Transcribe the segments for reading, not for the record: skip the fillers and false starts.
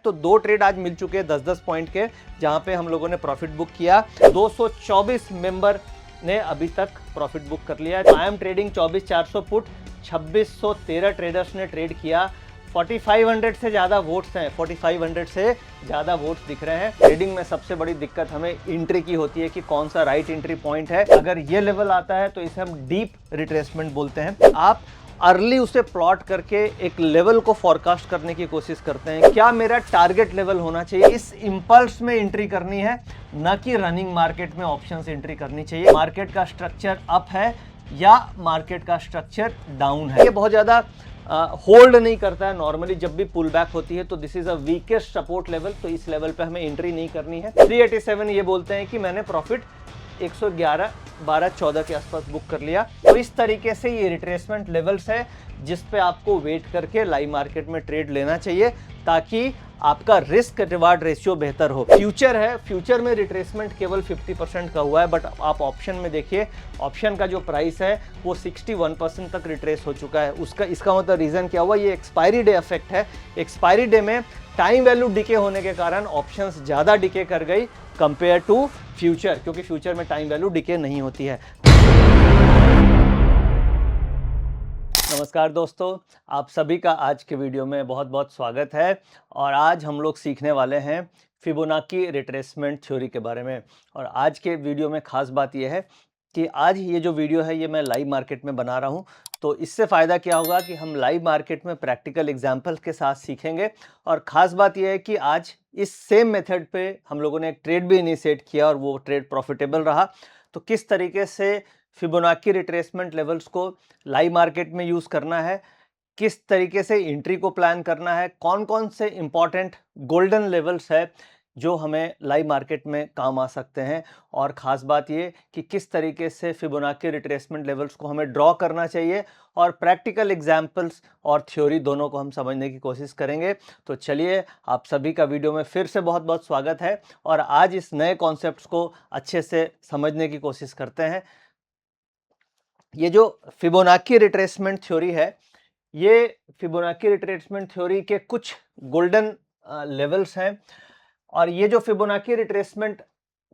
तो 2 ट्रेड आज मिल चुके हैं 10-10 पॉइंट के, जहां पे हम लोगों ने प्रॉफिट बुक किया। 224 मेंबर ने अभी तक प्रॉफिट बुक कर लिया है। आई एम ट्रेडिंग 24400 पुट, 2613 ट्रेडर्स ने ट्रेड किया। 4500 से ज़्यादा वोट्स हैं, 4500 से ज़्यादा वोट्स दिख रहे हैं। ट्रेडिंग में सबसे बड़ी दिक्कत हमें एंट्री की होती है कि कौन सा राइट एंट्री पॉइंट है। अगर ये लेवल आता है तो इसे हम डीप रिट्रेसमेंट बोलते हैं। आप अर्ली उसे प्लॉट करके एक लेवल को फॉरकास्ट करने की कोशिश करते हैं। क्या मेरा टारगेट लेवल होना चाहिए, इस इंपल्स में एंट्री करनी है, न कि रनिंग मार्केट में ऑप्शन से एंट्री करनी चाहिए। मार्केट का स्ट्रक्चर अप है या मार्केट का स्ट्रक्चर डाउन है, ये बहुत ज़्यादा होल्ड नहीं करता है। नॉर्मली जब भी पुल बैक होती है तो this is a weakest support level, तो इस लेवल पे हमें एंट्री नहीं करनी है। 387 ये बोलते हैं कि मैंने प्रॉफिट 111, 12, 14 के आसपास बुक कर लिया। तो इस तरीके से ये रिट्रेसमेंट लेवल्स है जिस पे आपको वेट करके लाइव मार्केट में ट्रेड लेना चाहिए, ताकि आपका रिस्क रिवार्ड रेशियो बेहतर हो। फ्यूचर है, फ्यूचर में रिट्रेसमेंट केवल 50% का हुआ है, बट आप ऑप्शन में देखिए, ऑप्शन का जो प्राइस है वो 61% तक रिट्रेस हो चुका है। इसका मतलब रीजन क्या हुआ, ये एक्सपायरी डे इफेक्ट है। एक्सपायरी डे में टाइम वैल्यू डिके होने के कारण ऑप्शंस ज्यादा डिके कर गई कंपेयर टू फ्यूचर, क्योंकि फ्यूचर में टाइम वैल्यू डिके नहीं होती है। नमस्कार दोस्तों, आप सभी का आज के वीडियो में बहुत बहुत स्वागत है। और आज हम लोग सीखने वाले हैं फिबोनाची रिट्रेसमेंट थ्योरी के बारे में। और आज के वीडियो में खास बात यह है कि आज ये जो वीडियो है ये मैं लाइव मार्केट में बना रहा हूँ। तो इससे फ़ायदा क्या होगा कि हम लाइव मार्केट में प्रैक्टिकल एग्जाम्पल्स के साथ सीखेंगे। और ख़ास बात यह है कि आज इस सेम मेथड पे हम लोगों ने एक ट्रेड भी इनिशिएट किया और वो ट्रेड प्रॉफिटेबल रहा। तो किस तरीके से फिबोनाची रिट्रेसमेंट लेवल्स को लाइव मार्केट में यूज़ करना है, किस तरीके से एंट्री को प्लान करना है, कौन कौन से इंपॉर्टेंट गोल्डन लेवल्स है जो हमें लाइव मार्केट में काम आ सकते हैं, और ख़ास बात ये कि किस तरीके से फिबोनाची रिट्रेसमेंट लेवल्स को हमें ड्रॉ करना चाहिए, और प्रैक्टिकल एग्जाम्पल्स और थ्योरी दोनों को हम समझने की कोशिश करेंगे। तो चलिए, आप सभी का वीडियो में फिर से बहुत बहुत स्वागत है और आज इस नए कॉन्सेप्ट्स को अच्छे से समझने की कोशिश करते हैं। ये जो फिबोनाची रिट्रेसमेंट थ्योरी है, ये फिबोनाची रिट्रेसमेंट थ्योरी के कुछ गोल्डन लेवल्स हैं। और ये जो फिबोनाची रिट्रेसमेंट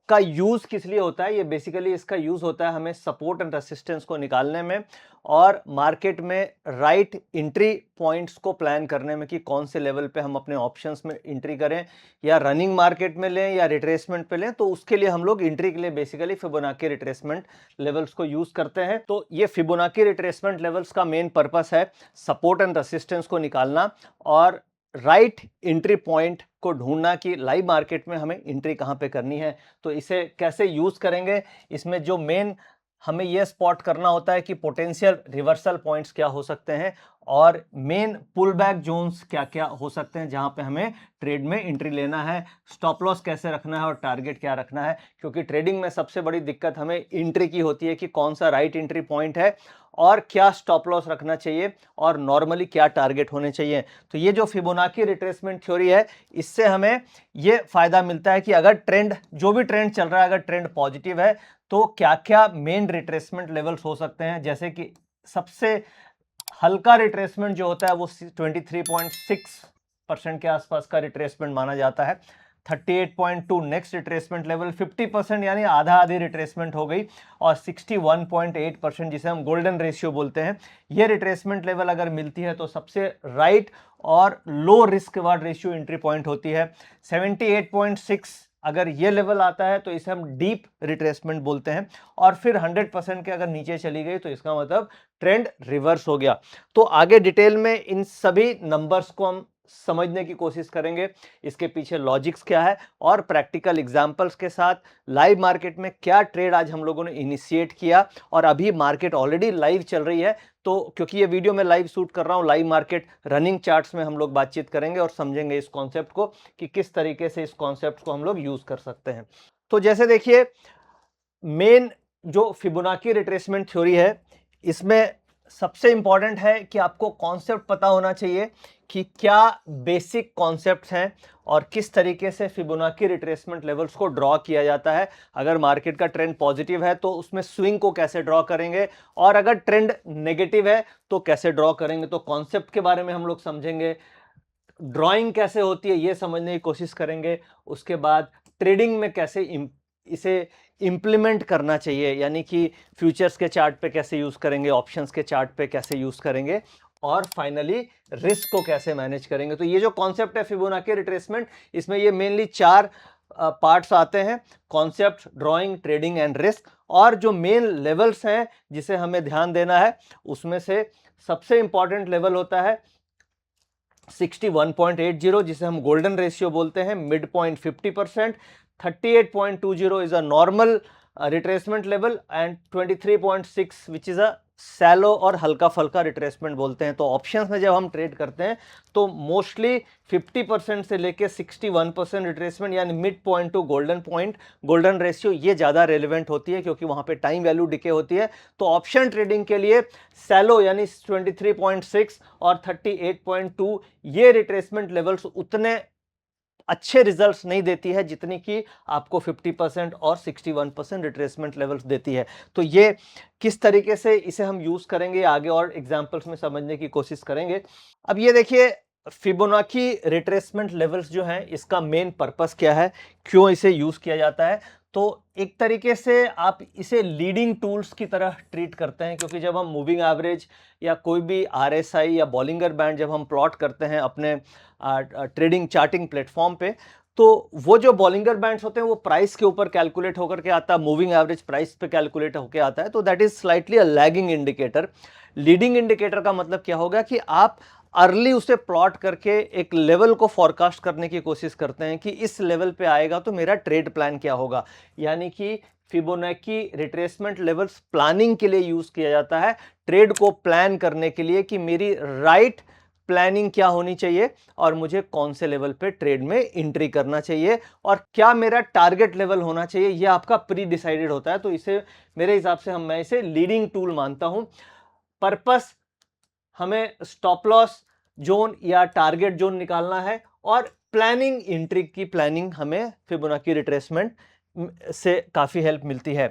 का यूज किस लिए होता है, ये बेसिकली इसका यूज होता है हमें सपोर्ट एंड रेसिस्टेंस को निकालने में और मार्केट में राइट एंट्री पॉइंट्स को प्लान करने में कि कौन से लेवल पे हम अपने ऑप्शंस में एंट्री करें, या रनिंग मार्केट में लें या रिट्रेसमेंट पे लें। तो उसके लिए हम लोग एंट्री के लिए बेसिकली फिबोनाची रिट्रेसमेंट लेवल्स को यूज करते हैं। तो ये फिबोनाची रिट्रेसमेंट लेवल्स का मेन पर्पस है सपोर्ट एंड रेसिस्टेंस को निकालना और राइट एंट्री पॉइंट को ढूंढना कि लाइव मार्केट में हमें एंट्री कहां पे करनी है। तो इसे कैसे यूज करेंगे, इसमें जो मेन हमें यह स्पॉट करना होता है कि पोटेंशियल रिवर्सल पॉइंट्स क्या हो सकते हैं और मेन पुल बैक जोन्स क्या क्या हो सकते हैं जहां पे हमें ट्रेड में एंट्री लेना है, स्टॉप लॉस कैसे रखना है और टारगेट क्या रखना है। क्योंकि ट्रेडिंग में सबसे बड़ी दिक्कत हमें एंट्री की होती है कि कौन सा राइट एंट्री पॉइंट है और क्या स्टॉप लॉस रखना चाहिए और नॉर्मली क्या टारगेट होने चाहिए। तो ये जो फिबोनाची रिट्रेसमेंट थ्योरी है, इससे हमें ये फायदा मिलता है कि अगर ट्रेंड, जो भी ट्रेंड चल रहा है, अगर ट्रेंड पॉजिटिव है तो क्या क्या मेन रिट्रेसमेंट लेवल्स हो सकते हैं। जैसे कि सबसे हल्का रिट्रेसमेंट जो होता है वो 23.6% के आसपास का रिट्रेसमेंट माना जाता है। 38.2 नेक्स्ट रिट्रेसमेंट लेवल, 50% यानी आधा आधी रिट्रेसमेंट हो गई, और 61.8% जिसे हम गोल्डन रेशियो बोलते हैं, ये रिट्रेसमेंट लेवल अगर मिलती है तो सबसे राइट और low risk ward ratio entry point होती है। 78.6 अगर ये लेवल आता है तो इसे हम डीप रिट्रेसमेंट बोलते हैं, और फिर 100% के अगर नीचे चली गई तो इसका मतलब ट्रेंड रिवर्स हो गया। तो आगे डिटेल में इन सभी नंबर्स को हम समझने की कोशिश करेंगे, इसके पीछे लॉजिक्स क्या है, और प्रैक्टिकल एग्जांपल्स के साथ लाइव मार्केट में क्या ट्रेड आज हम लोगों ने इनिशिएट किया। और अभी मार्केट ऑलरेडी लाइव चल रही है, तो क्योंकि ये वीडियो मैं लाइव शूट कर रहा हूं, लाइव मार्केट रनिंग चार्ट्स में हम लोग बातचीत करेंगे और समझेंगे इस कॉन्सेप्ट को कि किस तरीके से इस कॉन्सेप्ट को हम लोग यूज कर सकते हैं। तो जैसे देखिए, मेन जो फिबोनाची रिट्रेसमेंट थ्योरी है, इसमें सबसे इंपॉर्टेंट है कि आपको कॉन्सेप्ट पता होना चाहिए कि क्या बेसिक कॉन्सेप्ट्स हैं और किस तरीके से फिबोनाची रिट्रेसमेंट लेवल्स को ड्रॉ किया जाता है। अगर मार्केट का ट्रेंड पॉजिटिव है तो उसमें स्विंग को कैसे ड्रॉ करेंगे, और अगर ट्रेंड नेगेटिव है तो कैसे ड्रॉ करेंगे। तो कॉन्सेप्ट के बारे में हम लोग समझेंगे, ड्राइंग कैसे होती है ये समझने की कोशिश करेंगे। उसके बाद ट्रेडिंग में कैसे इसे इम्प्लीमेंट करना चाहिए, यानी कि फ्यूचर्स के चार्ट पे कैसे यूज़ करेंगे, ऑप्शंस के चार्ट पे कैसे यूज़ करेंगे, और फाइनली रिस्क को कैसे मैनेज करेंगे। तो ये जो कॉन्सेप्ट है फिबोनाची रिट्रेसमेंट, इसमें ये मेनली 4 पार्ट्स आते हैं: concept, drawing, trading and risk. और जो मेन लेवल्स हैं जिसे हमें ध्यान देना है, उसमें से सबसे इंपॉर्टेंट लेवल होता है 61.80, जिसे हम गोल्डन रेशियो बोलते हैं, mid point 50%, 38.20 is a normal retracement level, and 23.6 which is a shallow और हल्का फल्का रिट्रेसमेंट बोलते हैं। तो ऑप्शंस में जब हम ट्रेड करते हैं तो मोस्टली 50% से लेके 61% रिट्रेसमेंट, यानी mid point two golden point, golden ratio, ये ज़्यादा रेलिवेंट होती है क्योंकि वहाँ पे टाइम वैल्यू डिके होती है। तो ऑप्शन ट्रेडिंग के लिए सैलो यानी 23.6 और 38.2 ये रिट्रेसमेंट लेवल्स उतने अच्छे रिजल्ट्स नहीं देती है जितनी कि आपको 50% और 61% रिट्रेसमेंट लेवल्स देती है। तो ये किस तरीके से इसे हम यूज़ करेंगे आगे और एग्जांपल्स में समझने की कोशिश करेंगे। अब ये देखिए, फिबोनाची रिट्रेसमेंट लेवल्स जो हैं, इसका मेन पर्पस क्या है, क्यों इसे यूज़ किया जाता है। तो एक तरीके से आप इसे लीडिंग टूल्स की तरह ट्रीट करते हैं, क्योंकि जब हम मूविंग एवरेज या कोई भी आरएसआई या बॉलिंगर बैंड जब हम प्लॉट करते हैं अपने ट्रेडिंग चार्टिंग प्लेटफॉर्म पे, तो वो जो बॉलिंगर बैंड्स होते हैं वो प्राइस के ऊपर कैलकुलेट होकर के आता है, मूविंग एवरेज प्राइस पे कैलकुलेट होकर आता है। तो that is slightly a lagging indicator. Leading indicator का मतलब क्या होगा कि आप अर्ली उसे प्लॉट करके एक लेवल को फॉरकास्ट करने की कोशिश करते हैं कि इस लेवल पे आएगा तो मेरा ट्रेड प्लान क्या होगा। यानी कि फिबोनाची रिट्रेसमेंट लेवल्स प्लानिंग के लिए यूज किया जाता है, ट्रेड को प्लान करने के लिए कि मेरी राइट प्लानिंग क्या होनी चाहिए और मुझे कौन से लेवल पे ट्रेड में एंट्री करना चाहिए और क्या मेरा टारगेट लेवल होना चाहिए, यह आपका प्री डिसाइडेड होता है। तो इसे मेरे हिसाब से मैं इसे लीडिंग टूल मानता हूं। पर्पस, हमें स्टॉप लॉस जोन या टारगेट जोन निकालना है, और प्लानिंग, एंट्री की प्लानिंग हमें फिबोनाची रिट्रेसमेंट से काफी हेल्प मिलती है।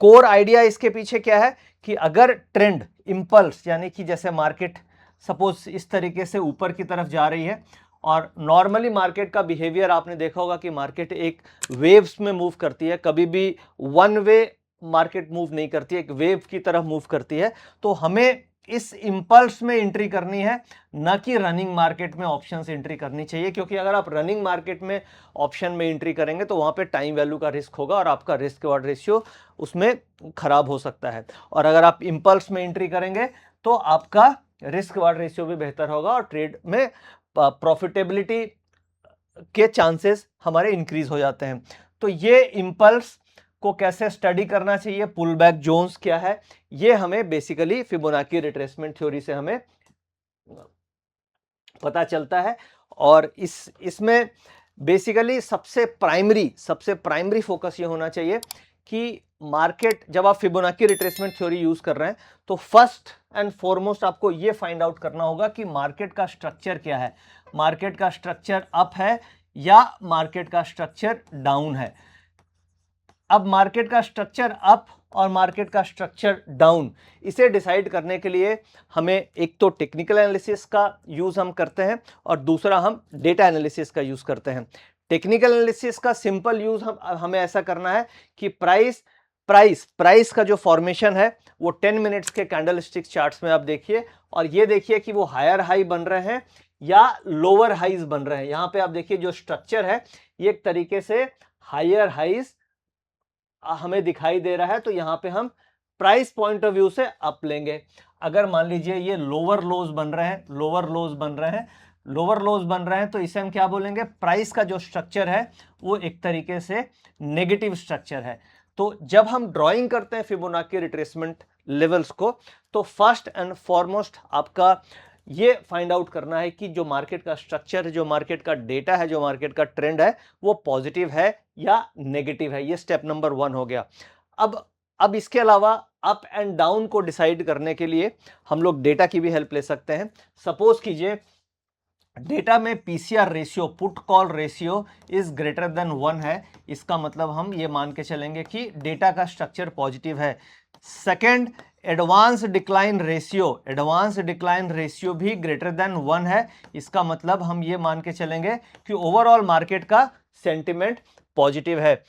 कोर आइडिया इसके पीछे क्या है कि अगर ट्रेंड इंपल्स, यानी कि जैसे मार्केट सपोज इस तरीके से ऊपर की तरफ जा रही है, और नॉर्मली मार्केट का बिहेवियर आपने देखा होगा कि मार्केट एक वेव्स में मूव करती है, कभी भी वन वे मार्केट मूव नहीं करती है, एक वेव की तरफ मूव करती है। तो हमें इस इंपल्स में एंट्री करनी है, ना कि रनिंग मार्केट में ऑप्शन से एंट्री करनी चाहिए, क्योंकि अगर आप रनिंग मार्केट में ऑप्शन में एंट्री करेंगे तो वहां पे टाइम वैल्यू का रिस्क होगा और आपका रिस्क रिवॉर्ड रेशियो उसमें खराब हो सकता है। और अगर आप इंपल्स में एंट्री करेंगे तो आपका रिस्क रिवॉर्ड रेशियो भी बेहतर होगा और ट्रेड में प्रॉफिटेबिलिटी के चांसेस हमारे इंक्रीज हो जाते हैं। तो ये इंपल्स को कैसे स्टडी करना चाहिए, पुल बैक जोन्स क्या है, ये हमें बेसिकली फिबोनाची रिट्रेसमेंट थ्योरी से हमें पता चलता है। और इसमें बेसिकली सबसे प्राइमरी फोकस ये होना चाहिए कि मार्केट, जब आप फिबोनाची रिट्रेसमेंट थ्योरी यूज कर रहे हैं तो फर्स्ट एंड फॉरमोस्ट आपको ये फाइंड आउट करना होगा कि मार्केट का स्ट्रक्चर क्या है, मार्केट का स्ट्रक्चर अप है या मार्केट का स्ट्रक्चर डाउन है। अब मार्केट का स्ट्रक्चर अप और मार्केट का स्ट्रक्चर डाउन, इसे डिसाइड करने के लिए हमें एक तो टेक्निकल एनालिसिस का यूज हम करते हैं और दूसरा हम डेटा एनालिसिस का यूज करते हैं। टेक्निकल एनालिसिस का सिंपल यूज हमें ऐसा करना है कि प्राइस का जो फॉर्मेशन है वो 10 मिनट्स के कैंडलस्टिक चार्ट्स में आप देखिए, और ये देखिए कि वो हायर हाई बन रहे हैं या लोअर हाइज बन रहे हैं। यहां पे आप देखिए जो स्ट्रक्चर है ये एक तरीके से हायर हाइज हमें दिखाई दे रहा है, तो यहां पे हम प्राइस पॉइंट ऑफ व्यू से अप लेंगे। अगर मान लीजिए ये लोअर लोज बन रहे हैं, तो इसे हम क्या बोलेंगे, प्राइस का जो स्ट्रक्चर है वो एक तरीके से नेगेटिव स्ट्रक्चर है। तो जब हम ड्राइंग करते हैं फिबोनाची रिट्रेसमेंट लेवल्स को, तो फर्स्ट एंड फॉरमोस्ट आपका ये फाइंड आउट करना है कि जो मार्केट का स्ट्रक्चर है, जो मार्केट का डेटा है, जो मार्केट का ट्रेंड है, वो पॉजिटिव है या नेगेटिव है। ये स्टेप नंबर 1 हो गया। अब इसके अलावा अप एंड डाउन को डिसाइड करने के लिए हम लोग डेटा की भी हेल्प ले सकते हैं। सपोज कीजिए डेटा में PCR ratio, put call ratio is greater than 1 है, इसका मतलब हम ये मान के चलेंगे कि डेटा का स्ट्रक्चर पॉजिटिव है। सेकंड, एडवांस डिक्लाइन रेशियो भी ग्रेटर देन 1 है, इसका मतलब हम ये मान के चलेंगे कि ओवरऑल मार्केट का सेंटिमेंट पॉजिटिव है।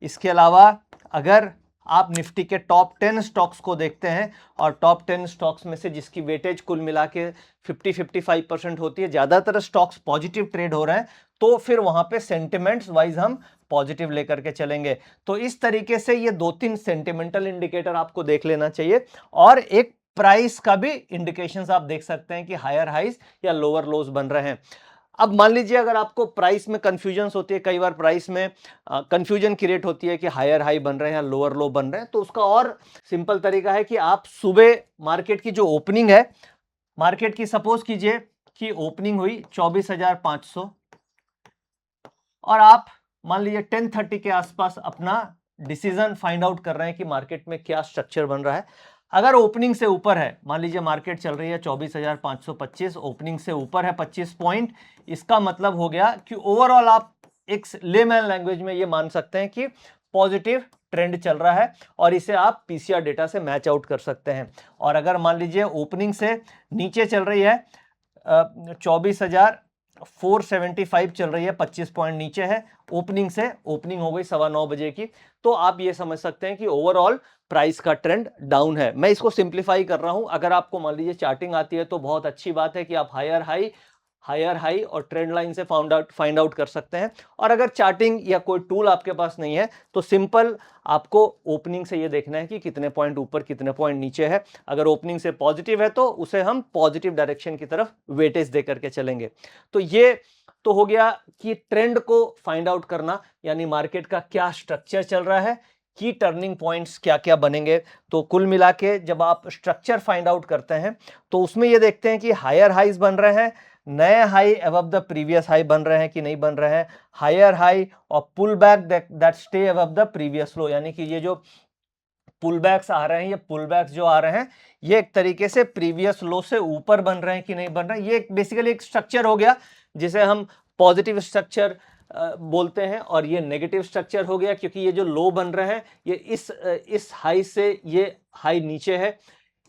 इसके अलावा अगर आप निफ्टी के टॉप 10 स्टॉक्स को देखते हैं और टॉप 10 स्टॉक्स में से जिसकी वेटेज कुल मिला के 50-55% होती है, ज्यादातर स्टॉक्स पॉजिटिव ट्रेड हो रहे हैं, तो फिर वहां पे सेंटिमेंट्स वाइज हम पॉजिटिव लेकर के चलेंगे। तो इस तरीके से ये 2-3 सेंटिमेंटल इंडिकेटर आपको देख लेना चाहिए और एक प्राइस का भी इंडिकेशंस आप देख सकते हैं कि हायर हाइज या लोअर लोज बन रहे हैं। अब मान लीजिए अगर आपको प्राइस में कंफ्यूजन होती है, कई बार प्राइस में कंफ्यूजन क्रिएट होती है कि हायर हाई बन रहे हैं या लोअर लो बन रहे हैं, तो उसका और सिंपल तरीका है कि आप सुबह मार्केट की जो ओपनिंग है, मार्केट की सपोज कीजिए कि ओपनिंग हुई 24,500 और आप मान लीजिए 10:30 के आसपास अपना डिसीजन फाइंड आउट कर रहे हैं कि मार्केट में क्या स्ट्रक्चर बन रहा है। अगर ओपनिंग से ऊपर है, मान लीजिए मार्केट चल रही है 24,525, ओपनिंग से ऊपर है 25 पॉइंट, इसका मतलब हो गया कि ओवरऑल आप एक लेमैन लैंग्वेज में ये मान सकते हैं कि पॉजिटिव ट्रेंड चल रहा है और इसे आप पीसीआर डेटा से मैच आउट कर सकते हैं। और अगर मान लीजिए ओपनिंग से नीचे चल रही है 24,475 चल रही है, 25 पॉइंट नीचे है ओपनिंग से, ओपनिंग हो गई 9:15 बजे की, तो आप ये समझ सकते हैं कि ओवरऑल प्राइस का ट्रेंड डाउन है। मैं इसको सिंप्लीफाई कर रहा हूं, अगर आपको मान लीजिए चार्टिंग आती है तो बहुत अच्छी बात है कि आप हायर हाई और ट्रेंड लाइन से फाइंड आउट कर सकते हैं। और अगर चार्टिंग या कोई टूल आपके पास नहीं है तो सिंपल आपको ओपनिंग से ये देखना है कि कितने पॉइंट ऊपर कितने पॉइंट नीचे है। अगर ओपनिंग से पॉजिटिव है तो उसे हम पॉजिटिव डायरेक्शन की तरफ वेटेज दे करके चलेंगे। तो ये तो हो गया कि ट्रेंड को फाइंड आउट करना, यानी मार्केट का क्या स्ट्रक्चर चल रहा है, की टर्निंग पॉइंट्स क्या क्या बनेंगे। तो कुल मिला के जब आप स्ट्रक्चर फाइंड आउट करते हैं तो उसमें ये देखते हैं कि हायर हाइज बन रहे हैं, नए high above the previous high बन रहे हैं कि नहीं बन रहे हैं, हायर हाई और pull back that stay above the previous low, यानी कि ये जो पुल बैक्स आ रहे हैं, ये पुल बैक्स जो आ रहे हैं ये एक तरीके से प्रीवियस लो से ऊपर बन रहे हैं कि नहीं बन रहे हैं। ये बेसिकली एक स्ट्रक्चर हो गया जिसे हम पॉजिटिव स्ट्रक्चर बोलते हैं, और ये नेगेटिव स्ट्रक्चर हो गया क्योंकि ये जो लो बन रहे हैं ये इस हाई से ये हाई नीचे है,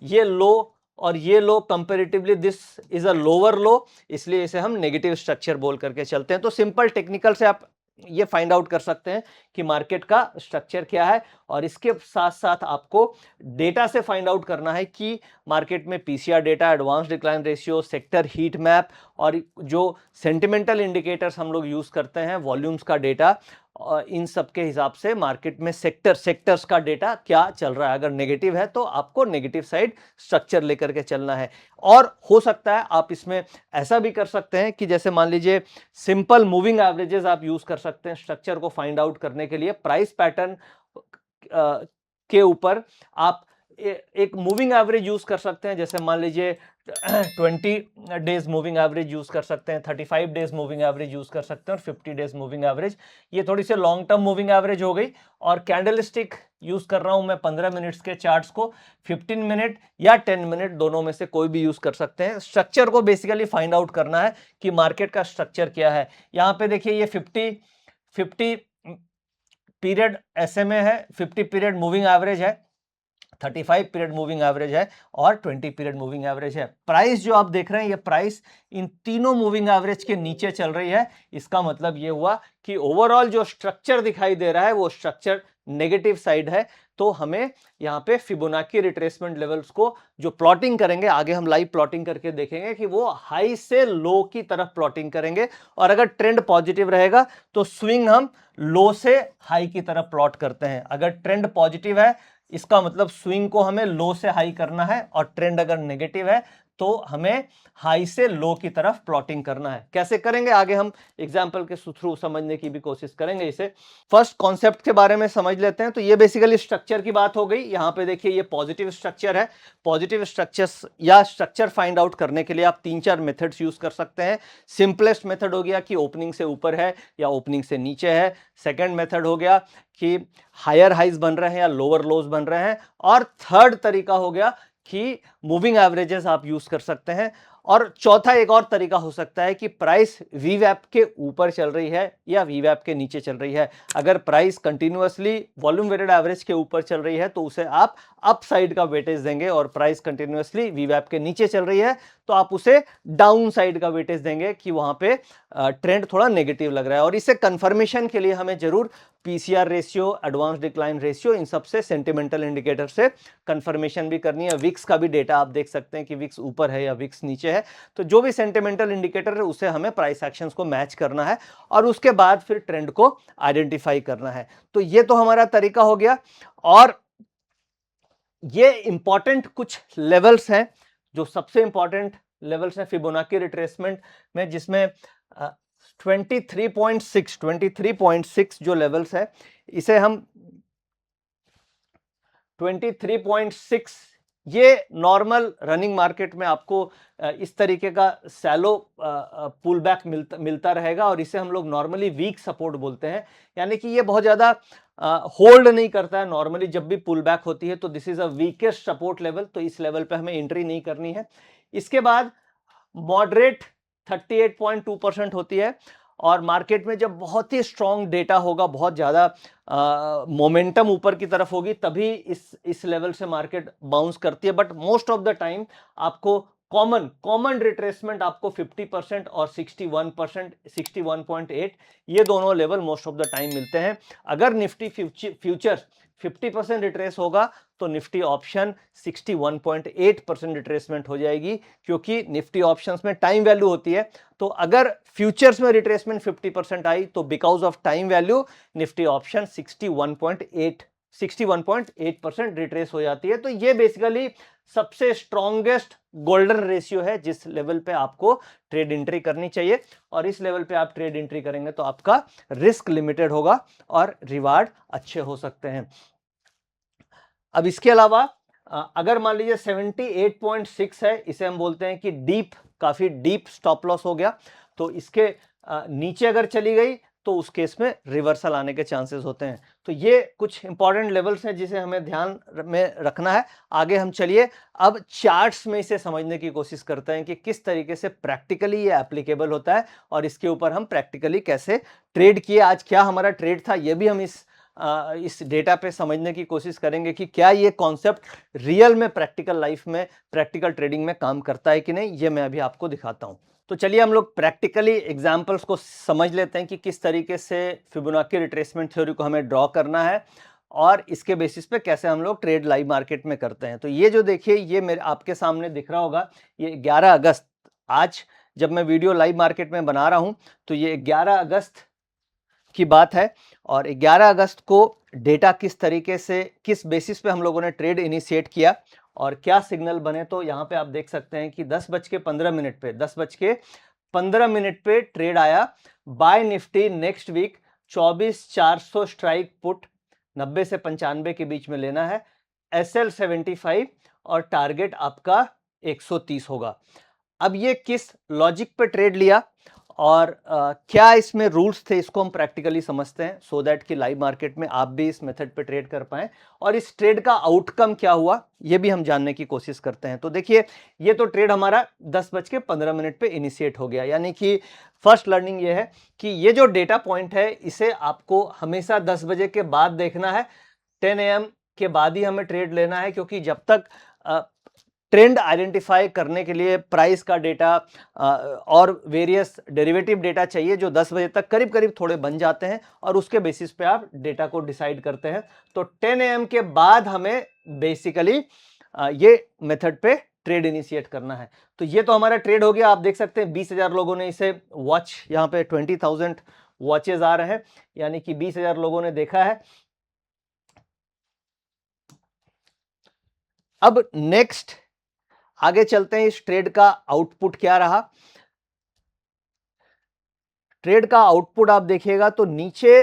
ये लो और ये low comparatively this is a lower low, इसलिए इसे हम नेगेटिव स्ट्रक्चर बोल करके चलते हैं। तो सिंपल टेक्निकल से आप ये फाइंड आउट कर सकते हैं कि मार्केट का स्ट्रक्चर क्या है, और इसके साथ साथ आपको डेटा से फाइंड आउट करना है कि मार्केट में PCR data, advance decline ratio, sector heat map और जो सेंटिमेंटल इंडिकेटर्स हम लोग यूज करते हैं, वॉल्यूम्स का डेटा, इन सब के हिसाब से मार्केट में सेक्टर्स का डेटा क्या चल रहा है। अगर नेगेटिव है तो आपको नेगेटिव साइड स्ट्रक्चर लेकर के चलना है। और हो सकता है आप इसमें ऐसा भी कर सकते हैं कि जैसे मान लीजिए सिंपल मूविंग एवरेजेस आप यूज कर सकते हैं स्ट्रक्चर को फाइंड आउट करने के लिए। प्राइस पैटर्न के ऊपर आप एक मूविंग एवरेज यूज कर सकते हैं, जैसे मान लीजिए 20 डेज मूविंग एवरेज यूज कर सकते हैं, 35 डेज मूविंग एवरेज यूज कर सकते हैं और 50 डेज मूविंग एवरेज। ये थोड़ी सी लॉन्ग टर्म मूविंग एवरेज हो गई। और कैंडलस्टिक यूज कर रहा हूं मैं 15 मिनट्स के चार्ट्स को, 15 मिनट या 10 मिनट दोनों में से कोई भी यूज कर सकते हैं। स्ट्रक्चर को बेसिकली फाइंड आउट करना है कि मार्केट का स्ट्रक्चर क्या है। यहां पे देखिए ये 50 पीरियड SMA है, 50 पीरियड मूविंग एवरेज है, 35 पीरियड मूविंग एवरेज है और 20 पीरियड मूविंग एवरेज है। प्राइस जो आप देख रहे हैं ये प्राइस इन तीनों मूविंग एवरेज के नीचे चल रही है। इसका मतलब ये हुआ कि ओवरऑल जो स्ट्रक्चर दिखाई दे रहा है वो स्ट्रक्चर नेगेटिव साइड है। तो हमें यहाँ पे फिबोनाची रिट्रेसमेंट लेवल्स को जो प्लॉटिंग करेंगे, आगे हम लाइव प्लॉटिंग करके देखेंगे कि वो हाई से लो की तरफ प्लॉटिंग करेंगे, और अगर ट्रेंड पॉजिटिव रहेगा तो स्विंग हम लो से हाई की तरफ प्लॉट करते हैं। अगर ट्रेंड पॉजिटिव है इसका मतलब स्विंग को हमें लो से हाई करना है, और ट्रेंड अगर नेगेटिव है तो हमें हाई से लो की तरफ प्लॉटिंग करना है। कैसे करेंगे आगे हम एग्जांपल के थ्रू समझने की भी कोशिश करेंगे। इसे फर्स्ट कॉन्सेप्ट के बारे में समझ लेते हैं। तो ये बेसिकली स्ट्रक्चर की बात हो गई। यहाँ पे देखिए ये पॉजिटिव स्ट्रक्चर है। पॉजिटिव स्ट्रक्चर्स या स्ट्रक्चर फाइंड आउट करने के लिए आप 3-4 मेथड्स यूज कर सकते हैं। सिंपलेस्ट मेथड हो गया कि ओपनिंग से ऊपर है या ओपनिंग से नीचे है। सेकेंड मेथड हो गया कि हायर हाइज बन रहे हैं या लोअर लोज बन रहे हैं। और थर्ड तरीका हो गया कि मूविंग एवरेजेस आप यूज कर सकते हैं। और चौथा एक और तरीका हो सकता है कि प्राइस वीवैप के ऊपर चल रही है या वीवैप के नीचे चल रही है। अगर price continuously volume weighted average के ऊपर चल रही है तो उसे आप अप साइड का वेटेज देंगे, और प्राइस कंटिन्यूअसली वीवैप के नीचे चल रही है तो आप उसे डाउन साइड का वेटेज देंगे कि वहां पे ट्रेंड थोड़ा नेगेटिव लग रहा है। और इसे कंफर्मेशन के लिए हमें जरूर PCR ratio, advance decline ratio, इन सबसे सेंटिमेंटल इंडिकेटर से कंफर्मेशन भी करनी है। विक्स का भी डेटा आप देख सकते हैं कि विक्स ऊपर है या विक्स नीचे है, तो जो भी सेंटिमेंटल इंडिकेटर है उसे हमें प्राइस एक्शंस को मैच करना है और उसके बाद फिर ट्रेंड को आइडेंटिफाई करना है। तो ये तो हमारा तरीका हो गया। और ये इंपॉर्टेंट कुछ लेवल्स हैं, जो सबसे इंपॉर्टेंट लेवल्स हैं फिबोनाची रिट्रेसमेंट में, जिसमें 23.6 जो लेवल्स है, इसे हम 23.6, ये नॉर्मल रनिंग मार्केट में आपको इस तरीके का सैलो पुल बैक मिलता रहेगा, और इसे हम लोग नॉर्मली वीक सपोर्ट बोलते हैं। यानी कि ये बहुत ज्यादा होल्ड नहीं करता है। नॉर्मली जब भी पुल बैक होती है तो this is a weakest support level, तो इस लेवल पे हमें एंट्री नहीं करनी है। इसके बाद मॉडरेट 38.2% होती है, और मार्केट में जब बहुत ही स्ट्रॉन्ग डेटा होगा, बहुत ज्यादा मोमेंटम ऊपर की तरफ होगी, तभी इस लेवल से मार्केट बाउंस करती है। But most of the time आपको कॉमन रिट्रेसमेंट आपको 50% और 61%, 61.8, ये दोनों level most of the time मिलते हैं। अगर निफ्टी फ्यूचर 50% रिट्रेस होगा तो निफ्टी ऑप्शन 61.8% रिट्रेसमेंट हो जाएगी, क्योंकि निफ्टी ऑप्शंस में टाइम वैल्यू होती है। तो अगर फ्यूचर्स में रिट्रेसमेंट 50% आई तो because of time value Nifty option 61.8% retrace हो जाती है। तो ये बेसिकली सबसे स्ट्रॉन्गेस्ट गोल्डन रेशियो है जिस लेवल पे आपको ट्रेड एंट्री करनी चाहिए, और इस लेवल पे आप ट्रेड एंट्री करेंगे तो आपका रिस्क लिमिटेड होगा और रिवार्ड अच्छे हो सकते हैं। अब इसके अलावा अगर मान लीजिए 78.6 है, इसे हम बोलते हैं कि काफी डीप स्टॉप लॉस हो गया, तो इसके नीचे अगर चली गई तो उस केस में रिवर्सल आने के चांसेस होते हैं। तो ये कुछ इंपॉर्टेंट लेवल्स हैं जिसे हमें ध्यान में रखना है। आगे हम चलिए अब चार्ट्स में इसे समझने की कोशिश करते हैं कि किस तरीके से प्रैक्टिकली ये एप्लीकेबल होता है, और इसके ऊपर हम प्रैक्टिकली कैसे ट्रेड किए, आज क्या हमारा ट्रेड था, ये भी हम इस डेटा पे समझने की कोशिश करेंगे कि क्या ये कॉन्सेप्ट रियल में प्रैक्टिकल लाइफ में, प्रैक्टिकल ट्रेडिंग में काम करता है कि नहीं, ये मैं अभी आपको दिखाता हूं। तो चलिए हम लोग प्रैक्टिकली एग्जांपल्स को समझ लेते हैं कि किस तरीके से फिबोनाची रिट्रेसमेंट थ्योरी को हमें ड्रॉ करना है और इसके बेसिस पे कैसे हम लोग ट्रेड लाइव मार्केट में करते हैं। तो ये जो देखिए, ये मेरे आपके सामने दिख रहा होगा, ये 11 अगस्त, आज जब मैं वीडियो लाइव मार्केट में बना रहा हूं तो ये 11 अगस्त की बात है। और 11 अगस्त को डेटा किस तरीके से, किस बेसिस पे हम लोगों ने ट्रेड इनिशिएट किया और क्या सिग्नल बने, तो यहाँ पे आप देख सकते हैं कि 10:15 पे ट्रेड आया buy Nifty next week 24,400 strike put 90 से 95 के बीच में लेना है, SL 75 और टारगेट आपका 130 होगा। अब ये किस लॉजिक पे ट्रेड लिया और क्या इसमें रूल्स थे, इसको हम प्रैक्टिकली समझते हैं सो दैट कि लाइव मार्केट में आप भी इस मेथड पे ट्रेड कर पाएं, और इस ट्रेड का आउटकम क्या हुआ ये भी हम जानने की कोशिश करते हैं। तो देखिए, ये तो ट्रेड हमारा 10:15 पे इनिशिएट हो गया, यानी कि फर्स्ट लर्निंग ये है कि ये जो डेटा पॉइंट है इसे आपको हमेशा 10 बजे के बाद देखना है, 10 AM के बाद ही हमें ट्रेड लेना है, क्योंकि जब तक ट्रेंड आइडेंटिफाई करने के लिए प्राइस का डेटा और वेरियस डेरिवेटिव डेटा चाहिए जो 10 बजे तक करीब करीब थोड़े बन जाते हैं, और उसके बेसिस पे आप डेटा को डिसाइड करते हैं। तो 10 AM के बाद हमें बेसिकली ये मेथड पे ट्रेड इनिशिएट करना है। तो ये तो हमारा ट्रेड हो गया। आप देख सकते हैं 20,000 लोगों ने इसे वॉच, यहाँ पे 20,000 वॉचेज आ रहे हैं, यानी कि 20,000 लोगों ने देखा है। अब नेक्स्ट आगे चलते हैं, इस ट्रेड का आउटपुट क्या रहा। ट्रेड का आउटपुट आप देखिएगा तो नीचे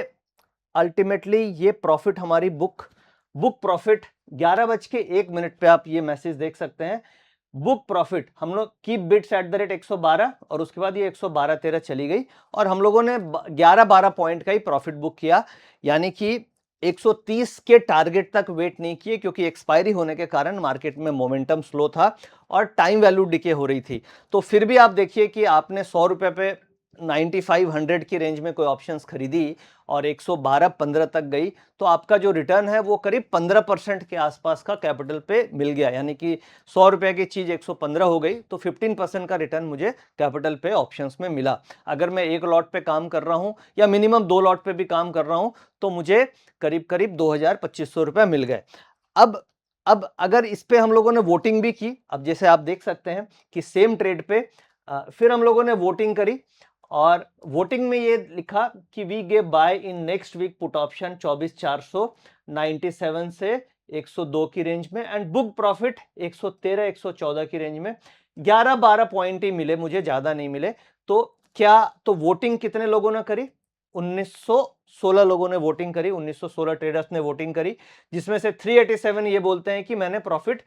अल्टीमेटली ये प्रॉफिट हमारी बुक प्रॉफिट 11:01 पे आप ये मैसेज देख सकते हैं, बुक प्रॉफिट हम लोग कीप बिट्स @112, और उसके बाद ये 112.13 चली गई और हम लोगों ने 11-12 पॉइंट का ही प्रॉफिट बुक किया, यानी कि 130 के टारगेट तक वेट नहीं किए, क्योंकि एक्सपायरी होने के कारण मार्केट में मोमेंटम स्लो था और टाइम वैल्यू डिके हो रही थी। तो फिर भी आप देखिए कि आपने 100 रुपए पे 9500 की रेंज में कोई ऑप्शंस खरीदी और 112-15 तक गई, तो आपका जो रिटर्न है वो करीब 15% के आसपास का कैपिटल पे मिल गया। यानी कि 100 रुपए की चीज 115 हो गई, तो 15% का रिटर्न मुझे कैपिटल पे ऑप्शंस में मिला। अगर मैं एक लॉट पे काम कर रहा हूं या मिनिमम 2 लॉट पे भी काम कर रहा हूं, तो मुझे करीब करीब 2000-2500 रुपए मिल गए। अब अगर इस पे हम लोगों ने वोटिंग भी की, अब जैसे आप देख सकते हैं कि सेम ट्रेड पे फिर हम लोगों ने वोटिंग करी और वोटिंग में ये लिखा कि we gave buy in next week put option 24,497 से 102 की रेंज में एंड बुक प्रॉफिट 113-114 की रेंज में। 11-12 पॉइंट ही मिले मुझे, ज्यादा नहीं मिले। तो वोटिंग कितने लोगों ने करी? 1916 लोगों ने वोटिंग करी, 1916 ट्रेडर्स ने वोटिंग करी, जिसमें से 387 ये बोलते हैं कि मैंने प्रॉफिट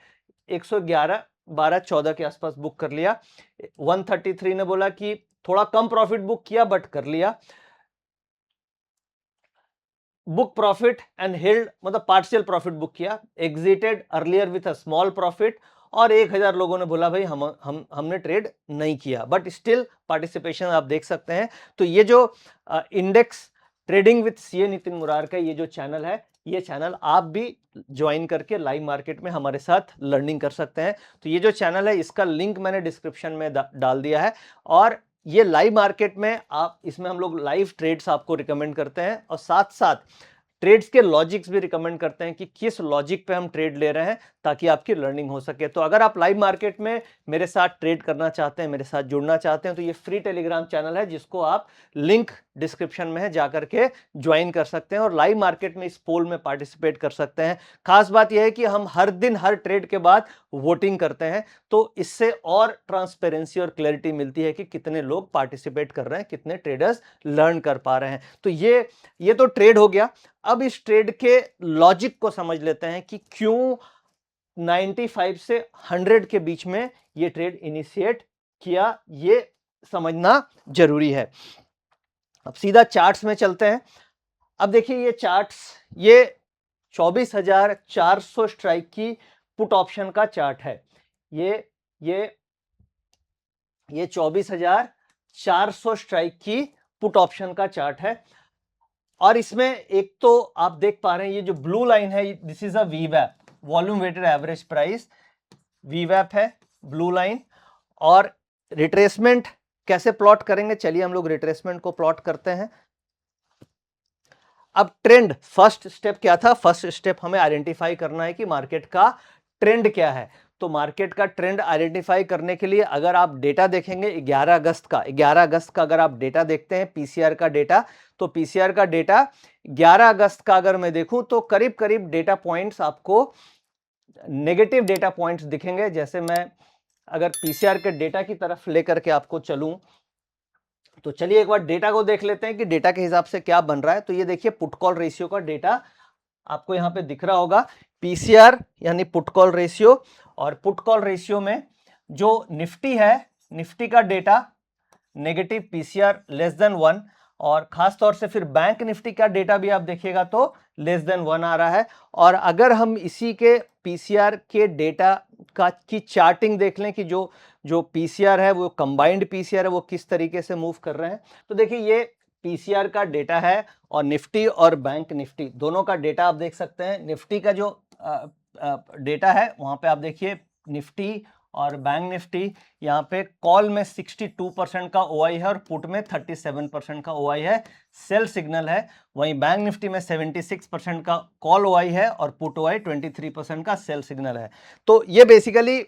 111-12-14 के आसपास बुक कर लिया। 133 ने बोला कि थोड़ा कम प्रॉफिट बुक किया बट कर लिया। बुक प्रॉफिट एंड हेल्ड मतलब पार्शियल प्रॉफिट बुक किया, exerted earlier with a small profit, और 1000 लोगों ने बोला भाई हमने ट्रेड नहीं किया, बट स्टिल पार्टिसिपेशन आप देख सकते हैं। तो ये जो index trading with CA Nitin Murar का ये जो चैनल है, ये चैनल आप भी ज्वाइन करके लाइव मार्केट में हमारे साथ लर्निंग कर सकते हैं। तो ये जो चैनल है इसका लिंक मैंने डिस्क्रिप्शन में डाल दिया है, और ये लाइव मार्केट में आप इसमें हम लोग लाइव ट्रेड्स आपको रिकमेंड करते हैं और साथ साथ ट्रेड्स के लॉजिक्स भी रिकमेंड करते हैं कि किस लॉजिक पे हम ट्रेड ले रहे हैं, ताकि आपकी लर्निंग हो सके। तो अगर आप लाइव मार्केट में मेरे साथ ट्रेड करना चाहते हैं, मेरे साथ जुड़ना चाहते हैं, तो ये फ्री टेलीग्राम चैनल है जिसको आप लिंक डिस्क्रिप्शन में है जाकर के ज्वाइन कर सकते हैं और लाइव मार्केट में इस पोल में पार्टिसिपेट कर सकते हैं। खास बात यह है कि हम हर दिन हर ट्रेड के बाद वोटिंग करते हैं, तो इससे और ट्रांसपेरेंसी और क्लैरिटी मिलती है कि कितने लोग पार्टिसिपेट कर रहे हैं, कितने ट्रेडर्स लर्न कर पा रहे हैं। तो ये तो ट्रेड हो गया। अब इस ट्रेड के लॉजिक को समझ लेते हैं कि क्यों 95 से 100 के बीच में ये ट्रेड इनिशिएट किया, ये समझना जरूरी है। अब सीधा चार्ट्स में चलते हैं। अब देखिए ये चार्ट्स, ये 24,400 स्ट्राइक की पुट ऑप्शन का चार्ट है। ये 24,400 स्ट्राइक की पुट ऑप्शन का चार्ट है, और इसमें एक तो आप देख पा रहे हैं ये जो ब्लू लाइन है, this is a वीवैप, volume weighted average price, वीवैप है ब्लू लाइन। और रिट्रेसमेंट कैसे प्लॉट करेंगे, चलिए हम लोग रिट्रेसमेंट को प्लॉट करते हैं। अब ट्रेंड, फर्स्ट स्टेप क्या था? फर्स्ट स्टेप हमें आइडेंटिफाई करना है कि मार्केट का ट्रेंड क्या है। तो मार्केट का ट्रेंड आइडेंटिफाई करने के लिए अगर आप डेटा देखेंगे 11 अगस्त का अगर आप डेटा देखते हैं पीसीआर का डेटा, तो पीसीआर का डेटा 11 अगस्त का अगर मैं देखूं तो करीब करीब डेटा पॉइंट्स आपको नेगेटिव डेटा पॉइंट्स दिखेंगे। जैसे मैं अगर पीसीआर के डेटा की तरफ लेकर के आपको चलूं, तो चलिए एक बार डेटा को देख लेते हैं कि डेटा के हिसाब से क्या बन रहा है। तो ये देखिए पुट कॉल रेशियो का डेटा आपको यहां पे दिख रहा होगा, पीसीआर यानी पुट कॉल रेशियो, और पुट कॉल रेशियो में जो निफ्टी है, निफ्टी का data negative PCR less than 1, और खास तौर से फिर बैंक निफ्टी का डेटा भी आप देखिएगा तो लेस देन 1 आ रहा है। और अगर हम इसी के पीसीआर के डेटा की चार्टिंग देख लें कि जो पीसीआर है वो कंबाइंड पीसीआर है, वो किस तरीके से मूव कर रहे हैं, तो देखिए ये पीसीआर का डेटा है और निफ्टी और बैंक निफ्टी दोनों का डेटा आप देख सकते हैं। निफ्टी का जो डेटा है वहां पे आप देखिए निफ्टी और बैंक निफ्टी, यहाँ पे कॉल में 62% का ओआई है और पुट में 37% का ओआई है, सेल सिग्नल है। वहीं बैंक निफ्टी में 76% का कॉल ओआई है और पुट ओआई 23% का सेल सिग्नल है। तो ये बेसिकली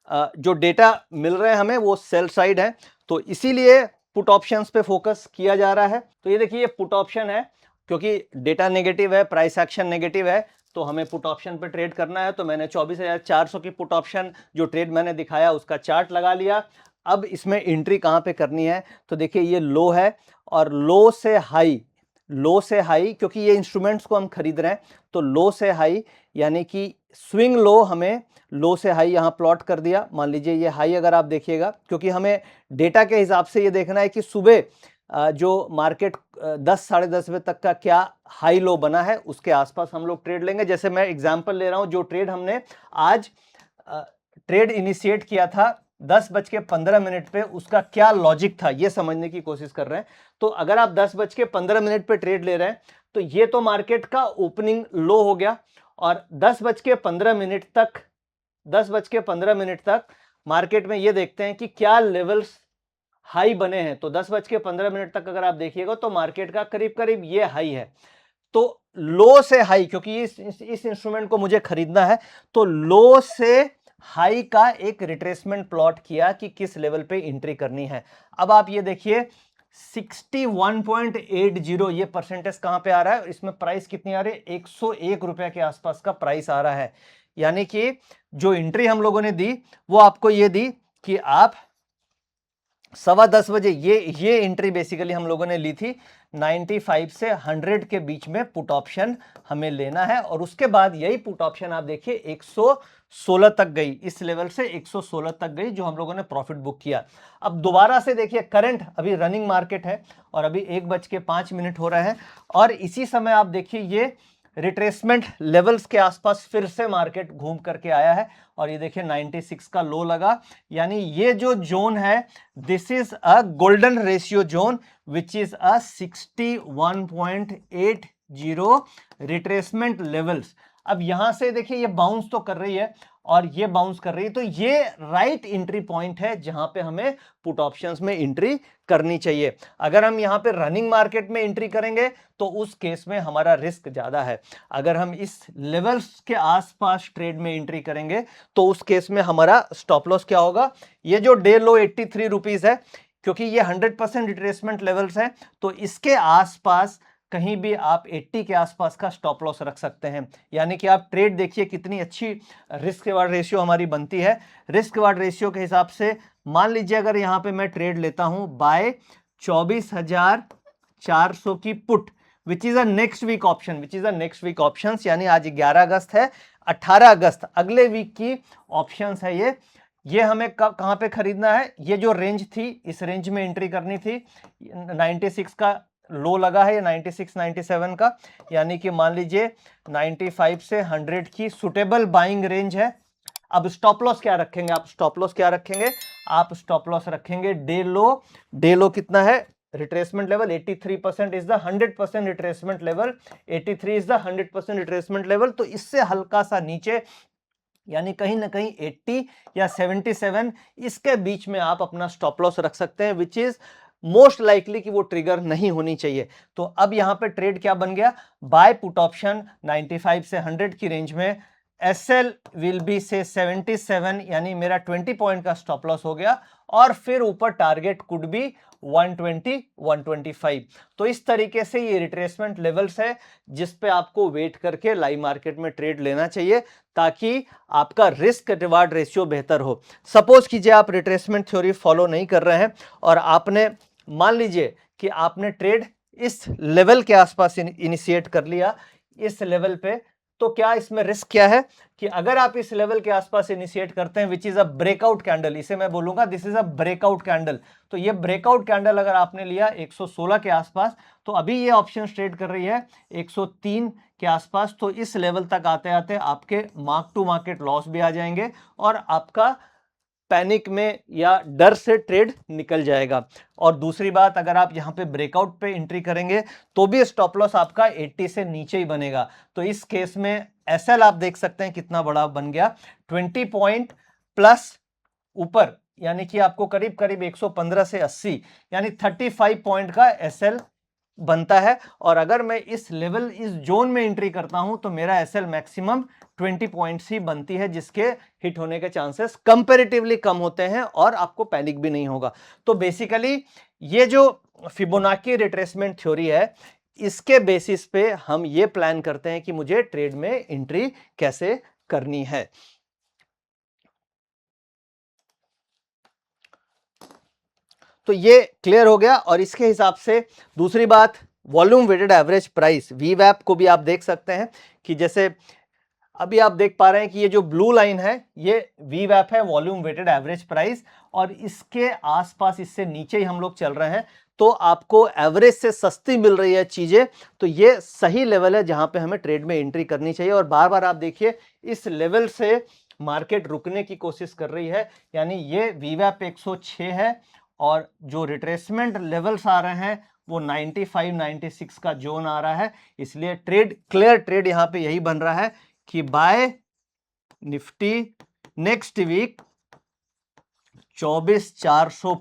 जो डेटा मिल रहे हैं हमें वो सेल साइड है, तो इसीलिए पुट ऑप्शंस पे फोकस किया जा रहा है। तो ये देखिए ये पुट ऑप्शन है, क्योंकि डेटा नेगेटिव है, प्राइस एक्शन नेगेटिव है, तो हमें पुट ऑप्शन पे ट्रेड करना है। तो मैंने 24,400 की पुट ऑप्शन जो ट्रेड मैंने दिखाया उसका चार्ट लगा लिया। अब इसमें एंट्री कहाँ पे करनी है, तो देखिए ये लो है और लो से हाई, क्योंकि ये इंस्ट्रूमेंट्स को हम खरीद रहे हैं, तो लो से हाई यानी कि स्विंग लो, हमें लो से हाई यहां प्लॉट कर दिया। मान लीजिए ये हाई अगर आप देखिएगा, क्योंकि हमें डेटा के हिसाब से ये देखना है कि सुबह जो मार्केट 10 साढ़े 10 बजे तक का क्या हाई लो बना है उसके आसपास हम लोग ट्रेड लेंगे। जैसे मैं एग्जांपल ले रहा हूं, जो ट्रेड हमने आज ट्रेड इनिशिएट किया था 10:15 पे, उसका क्या लॉजिक था ये समझने की कोशिश कर रहे हैं। तो अगर आप 10:15 पे ट्रेड ले रहे हैं तो ये तो मार्केट का ओपनिंग लो हो गया, और 10:15 तक मार्केट में ये देखते हैं कि क्या लेवल्स हाई बने हैं। तो 10:15 तक अगर आप देखिएगा तो मार्केट का करीब करीब ये हाई है। तो लो से हाई, क्योंकि इस इंस्ट्रूमेंट को मुझे खरीदना है, तो लो से हाई का एक रिट्रेसमेंट प्लॉट किया कि किस लेवल पे एंट्री करनी है। अब आप ये देखिए 61.80 ये परसेंटेज कहां पे आ रहा है, इसमें प्राइस कितनी आ रही है, 101 रुपए के आसपास का प्राइस आ रहा है। यानी कि जो एंट्री हम लोगों ने दी वो आपको ये दी कि आप 10:15 बजे ये एंट्री बेसिकली हम लोगों ने ली थी 95 से 100 के बीच में पुट ऑप्शन हमें लेना है, और उसके बाद यही पुट ऑप्शन आप देखिए 116 तक गई, इस लेवल से 116 तक गई जो हम लोगों ने प्रॉफिट बुक किया। अब दोबारा से देखिए करंट अभी रनिंग मार्केट है और अभी 1:05 हो रहा है, और इसी समय आप देखिए ये रिट्रेसमेंट लेवल्स के आसपास फिर से मार्केट घूम करके आया है, और ये देखिए 96 का लो लगा। यानी ये जो जोन है this is a golden ratio zone which is a 61.80 retracement levels. अब यहां से देखिए ये बाउंस तो कर रही है और ये बाउंस कर रही है, तो ये राइट एंट्री पॉइंट है जहां पे हमें पुट ऑप्शंस में एंट्री करनी चाहिए। अगर हम यहां पे रनिंग मार्केट में एंट्री करेंगे तो उस केस में हमारा रिस्क ज्यादा है। अगर हम इस लेवल्स के आसपास ट्रेड में एंट्री करेंगे तो उस केस में हमारा स्टॉप लॉस क्या होगा, ये जो डे लो 83 रुपीज है, क्योंकि ये 100% रिट्रेसमेंट लेवल्स है, तो इसके आसपास कहीं भी आप 80 के आसपास का स्टॉप लॉस रख सकते हैं। यानी कि आप ट्रेड देखिए कितनी अच्छी रिस्क रिवार्ड रेशियो हमारी बनती है। रिस्क रिवार्ड रेशियो के हिसाब से मान लीजिए अगर यहां पे मैं ट्रेड लेता हूं बाय 24,400 की put which is a next week option, यानी आज 11 अगस्त है, 18 अगस्त अगले वीक की ऑप्शंस है ये हमें कहां पे खरीदना है, ये जो रेंज थी इस रेंज में एंट्री करनी थी। 96 का लो लगा है, 96 97 का, यानी कि मान लीजिए 95 से 100 की सुटेबल बाइंग रेंज है। अब स्टॉप लॉस क्या रखेंगे, आप स्टॉप लॉस रखेंगे डे लो कितना है, retracement level 83% is the 100% retracement level, 83 is the 100% retracement level. तो इससे हल्का सा नीचे यानी कहीं ना कहीं 80 या 77 इसके बीच में आप अपना स्टॉप लॉस रख सकते हैं, विच इज मोस्ट लाइकली कि वो ट्रिगर नहीं होनी चाहिए। तो अब यहां पे ट्रेड क्या बन गया, बाय पुट ऑप्शन 95 से 100 की रेंज में, एसएल विल बी से 77, यानी मेरा 20 पॉइंट का स्टॉप लॉस हो गया, और फिर ऊपर टारगेट कुड बी 120 125। तो इस तरीके से ये रिट्रेसमेंट लेवल्स है जिस पे आपको वेट करके लाइव मार्केट में ट्रेड लेना चाहिए ताकि आपका रिस्क रिवार्ड रेशियो बेहतर हो। सपोज कीजिए आप रिट्रेसमेंट थ्योरी फॉलो नहीं कर रहे हैं और आपने मान लीजिए कि आपने ट्रेड इस लेवल के आसपास इनिशिएट कर लिया, इस लेवल पे, तो क्या इसमें रिस्क क्या है कि अगर आप इस लेवल के आसपास इनिशिएट करते हैं विच इज अ ब्रेकआउट कैंडल, इसे मैं बोलूंगा this is a breakout candle, तो ये ब्रेकआउट कैंडल अगर आपने लिया 116 के आसपास, तो अभी ये ऑप्शन ट्रेड कर रही है 103 के आसपास, तो इस लेवल तक आते आते आपके मार्क टू मार्केट लॉस भी आ जाएंगे और आपका पैनिक में या डर से ट्रेड निकल जाएगा। और दूसरी बात, अगर आप यहां पे ब्रेकआउट पे एंट्री करेंगे तो भी स्टॉप लॉस आपका 80 से नीचे ही बनेगा। तो इस केस में एसएल आप देख सकते हैं कितना बड़ा बन गया, 20 पॉइंट प्लस ऊपर, यानी कि आपको करीब करीब 115 से 80 यानी 35 पॉइंट का एसएल बनता है। और अगर मैं इस लेवल इस जोन में एंट्री करता हूं तो मेरा एसएल मैक्सिमम 20 पॉइंट्स ही बनती है, जिसके हिट होने के चांसेस कंपैरेटिवली कम होते हैं और आपको पैनिक भी नहीं होगा। तो बेसिकली ये जो फिबोनाची रिट्रेसमेंट थ्योरी है, इसके बेसिस पे हम ये प्लान करते हैं कि मुझे ट्रेड में एंट्री कैसे करनी है। तो ये क्लियर हो गया। और इसके हिसाब से दूसरी बात, वॉल्यूम वेटेड एवरेज प्राइस वीवैप को भी आप देख सकते हैं कि जैसे अभी आप देख पा रहे हैं कि ये जो ब्लू लाइन है ये वीवैप है, वॉल्यूम वेटेड एवरेज प्राइस, और इसके आसपास इससे नीचे ही हम लोग चल रहे हैं। तो आपको एवरेज से सस्ती मिल रही है चीजें, तो ये सही लेवल है जहां पे हमें ट्रेड में एंट्री करनी चाहिए। और बार बार आप देखिए इस लेवल से मार्केट रुकने की कोशिश कर रही है, यानी ये वीवैप 106 है और जो रिट्रेसमेंट लेवल्स आ रहे हैं वो 95 96 का जोन आ रहा है। इसलिए ट्रेड क्लियर ट्रेड यहां पे यही बन रहा है कि buy Nifty next week 24,400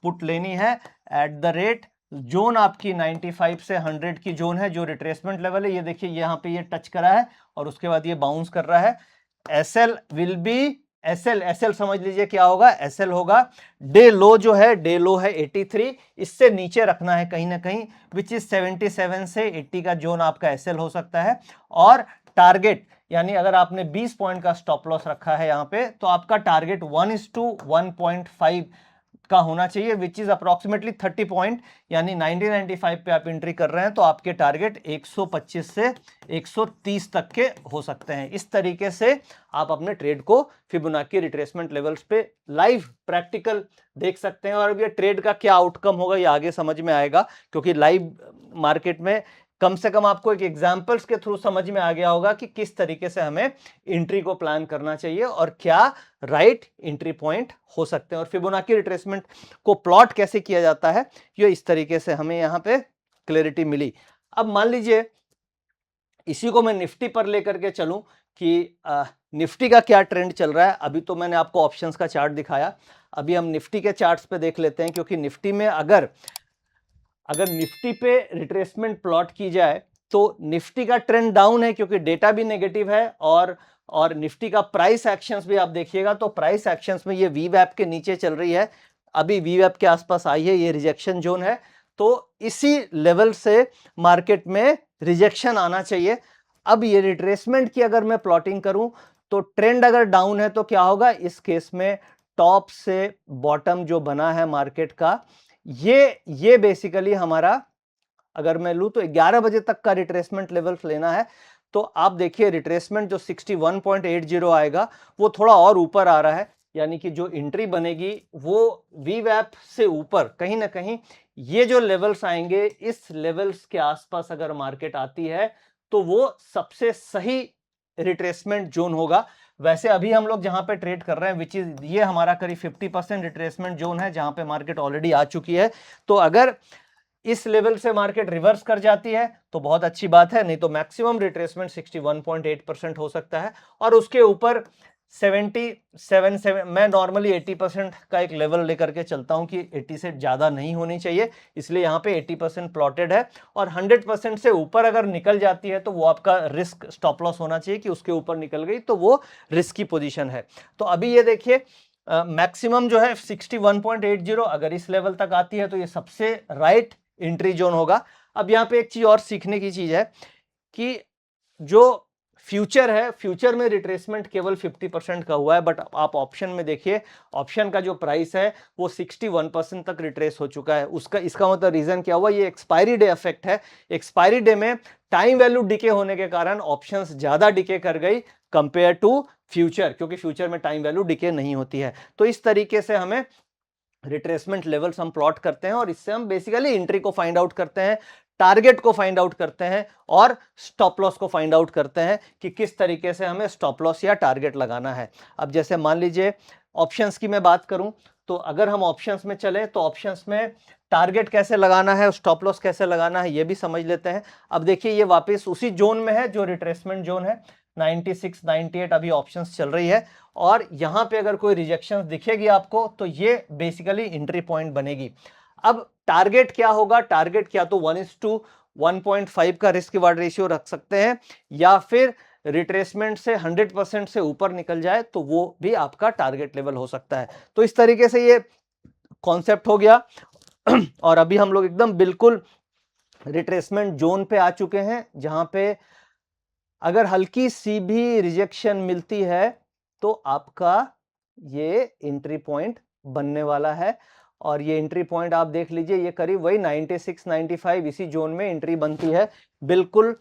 put लेनी है एट द रेट, जोन आपकी 95 से 100 की जोन है जो रिट्रेसमेंट लेवल है। ये देखिए यहाँ पे ये टच करा है और उसके बाद ये बाउंस कर रहा है। एसएल विल बी एसएल समझ लीजिए क्या होगा, एसएल होगा डे लो, जो है डे लो है 83, इससे नीचे रखना है कहीं ना कहीं, विच इज 77 से 80 का जोन आपका एसएल हो सकता है। और टारगेट, यानी अगर आपने 20 पॉइंट का स्टॉप लॉस रखा है यहाँ पे, तो आपका टारगेट 1:1.5 का होना चाहिए, विच इज अप्रोक्सीमेटली 30 पॉइंट, यानी 1995 पे आप एंट्री कर रहे हैं तो आपके टारगेट 125 से 130 तक के हो सकते हैं। इस तरीके से आप अपने ट्रेड को फिबोनाची रिट्रेसमेंट लेवल्स पे लाइव प्रैक्टिकल देख सकते हैं। और अब ये ट्रेड का क्या आउटकम होगा ये आगे समझ में आएगा, क्योंकि लाइव मार्केट में कम से कम आपको एक एग्जांपल्स के थ्रू समझ में आ गया होगा कि किस तरीके से हमें एंट्री को प्लान करना चाहिए और क्या राइट एंट्री पॉइंट हो सकते हैं। और फिबोनाची रिट्रेसमेंट को प्लॉट कैसे किया जाता है ये इस तरीके से हमें यहाँ पे क्लैरिटी मिली। अब मान लीजिए इसी को मैं निफ्टी पर लेकर के चलूं कि निफ्टी का क्या ट्रेंड चल रहा है। अभी तो मैंने आपको ऑप्शंस का चार्ट दिखाया, अभी हम निफ्टी के चार्ट्स पे देख लेते हैं, क्योंकि निफ्टी में अगर निफ्टी पे रिट्रेसमेंट प्लॉट की जाए तो निफ्टी का ट्रेंड डाउन है क्योंकि डेटा भी नेगेटिव है, और निफ्टी का प्राइस एक्शंस भी आप देखिएगा तो प्राइस एक्शंस में ये वीवैप के नीचे चल रही है, अभी वीवैप के आसपास आई है, ये रिजेक्शन जोन है। तो इसी लेवल से मार्केट में रिजेक्शन आना चाहिए। अब ये रिट्रेसमेंट की अगर मैं प्लॉटिंग करूं तो ट्रेंड अगर डाउन है तो क्या होगा, इस केस में टॉप से बॉटम जो बना है मार्केट का, ये बेसिकली हमारा, अगर मैं लूं तो 11 बजे तक का रिट्रेसमेंट लेवल्स लेना है। तो आप देखिए रिट्रेसमेंट जो 61.80 आएगा वो थोड़ा और ऊपर आ रहा है, यानी कि जो एंट्री बनेगी वो वीवैप से ऊपर कहीं ना कहीं ये जो लेवल्स आएंगे, इस लेवल्स के आसपास अगर मार्केट आती है तो वो सबसे सही रिट्रेसमेंट जोन होगा। वैसे अभी हम लोग जहां पे ट्रेड कर रहे हैं विच इज ये हमारा करीब 50% रिट्रेसमेंट जोन है जहां पे मार्केट ऑलरेडी आ चुकी है। तो अगर इस लेवल से मार्केट रिवर्स कर जाती है तो बहुत अच्छी बात है, नहीं तो मैक्सिमम रिट्रेसमेंट 61.8% हो सकता है। और उसके ऊपर 77 मैं नॉर्मली 80% का एक लेवल लेकर के चलता हूं कि 80 से ज्यादा नहीं होनी चाहिए, इसलिए यहां पे 80% प्लॉटेड है। और 100% से ऊपर अगर निकल जाती है तो वो आपका रिस्क स्टॉप लॉस होना चाहिए कि उसके ऊपर निकल गई तो वो रिस्की पोजीशन है। तो अभी ये देखिए मैक्सिमम जो है 61.80, अगर इस लेवल तक आती है तो ये सबसे राइट एंट्री जोन होगा। अब यहाँ पे एक चीज और सीखने की चीज है कि जो फ्यूचर है, फ्यूचर में रिट्रेसमेंट केवल 50% का हुआ है, बट आप ऑप्शन में देखिए, ऑप्शन का जो प्राइस है वो 61% तक रिट्रेस हो चुका है। इसका मतलब रीजन क्या हुआ, ये एक्सपायरी डे इफेक्ट है। एक्सपायरी डे में टाइम वैल्यू डिके होने के कारण ऑप्शंस ज्यादा डिके कर गई कंपेयर टू फ्यूचर, क्योंकि फ्यूचर में टाइम वैल्यू डिके नहीं होती है। तो इस तरीके से हमें रिट्रेसमेंट लेवल्स हम प्लॉट करते हैं और इससे हम बेसिकली एंट्री को फाइंड आउट करते हैं, टारगेट को फाइंड आउट करते हैं और स्टॉप लॉस को फाइंड आउट करते हैं कि किस तरीके से हमें स्टॉप लॉस या टारगेट लगाना है। अब जैसे मान लीजिए ऑप्शंस की मैं बात करूं तो अगर हम ऑप्शंस में चले तो ऑप्शंस में टारगेट कैसे लगाना है, स्टॉप लॉस कैसे लगाना है, ये भी समझ लेते हैं। अब देखिए ये वापस उसी जोन में है जो रिट्रेसमेंट जोन है, 96 98 अभी ऑप्शंस चल रही है। और यहां पे अगर कोई रिजेक्शन दिखेगी आपको तो ये बेसिकली एंट्री पॉइंट बनेगी। अब टारगेट क्या होगा, टारगेट क्या तो 1:1.5 का रिस्क रिवार्ड रेशियो रख सकते हैं, या फिर रिट्रेसमेंट से 100% से ऊपर निकल जाए तो वो भी आपका टारगेट लेवल हो सकता है। तो इस तरीके से ये कॉन्सेप्ट हो गया। और अभी हम लोग एकदम बिल्कुल रिट्रेसमेंट जोन पे आ चुके हैं जहां पे अगर हल्की सी भी रिजेक्शन मिलती है तो आपका ये एंट्री पॉइंट बनने वाला है। और ये एंट्री पॉइंट आप देख लीजिए, ये करीब वही 96 95 इसी जोन में एंट्री बनती है, बिल्कुल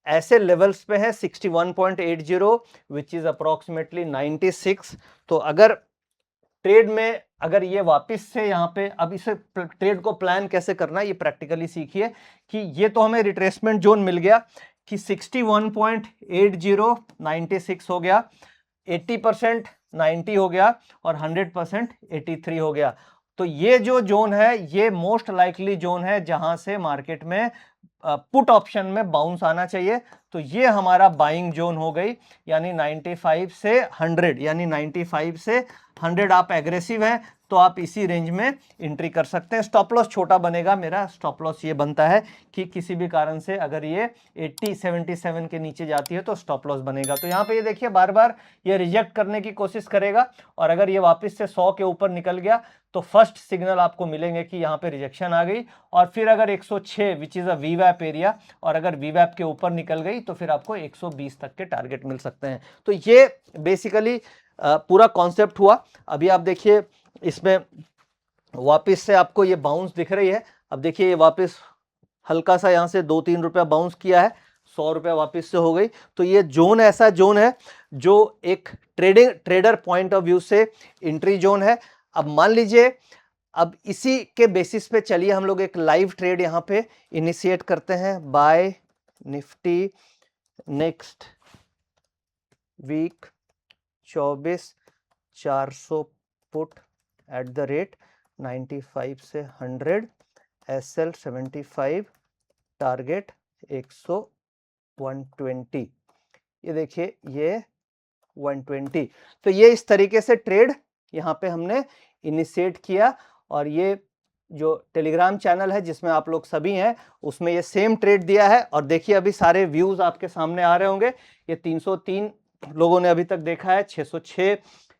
ऐसे लेवल्स पे है 61.80 विच इज अप्रोक्सीमेटली 96। तो अगर ट्रेड में अगर ये वापस से यहाँ पे, अब इसे ट्रेड को प्लान कैसे करना है ये प्रैक्टिकली सीखिए कि ये तो हमें रिट्रेसमेंट जोन मिल गया कि 61.80 96 हो गया, 80% 90 हो गया और 100% 83 हो गया। तो ये जो जोन है ये मोस्ट लाइकली जोन है जहां से मार्केट में पुट ऑप्शन में बाउंस आना चाहिए। तो ये हमारा बाइंग जोन हो गई, यानी 95 से 100, यानी 95 से 100 आप एग्रेसिव हैं तो आप इसी रेंज में एंट्री कर सकते हैं। स्टॉप लॉस छोटा बनेगा, मेरा स्टॉप लॉस ये बनता है कि किसी भी कारण से अगर ये 77 के नीचे जाती है तो स्टॉप लॉस बनेगा। तो यहाँ पे ये देखिए बार बार ये रिजेक्ट करने की कोशिश करेगा, और अगर ये वापस से 100 के ऊपर निकल गया तो फर्स्ट सिग्नल आपको मिलेंगे कि यहाँ पे रिजेक्शन आ गई, और फिर अगर 106 विच इज अ वीवैप एरिया, और अगर वीवैप के ऊपर निकल गई तो फिर आपको 120 तक के टारगेट मिल सकते हैं। तो ये बेसिकली पूरा कॉन्सेप्ट हुआ। अभी आप देखिए इसमें वापस से आपको ये बाउंस दिख रही है। अब देखिए ये वापस हल्का सा यहाँ से 2-3 रुपया बाउंस किया है, 100 रुपया वापस से हो गई। तो ये जोन ऐसा जोन है जो एक ट्रेडर पॉइंट ऑफ व्यू से एंट्री जोन है। अब मान लीजिए, अब इसी के बेसिस पे चलिए हम लोग एक लाइव ट्रेड यहाँ पे इनिशिएट करते हैं। Buy Nifty next week 24,400 put at the rate 95 से 100, SL 75, टारगेट 120। ये देखिए ये 120। तो ये इस तरीके से ट्रेड यहाँ पे हमने इनिशिएट किया, और ये जो टेलीग्राम चैनल है जिसमें आप लोग सभी हैं उसमें ये सेम ट्रेड दिया है। और देखिए अभी सारे व्यूज आपके सामने आ रहे होंगे। ये 303 लोगों ने अभी तक देखा है, 606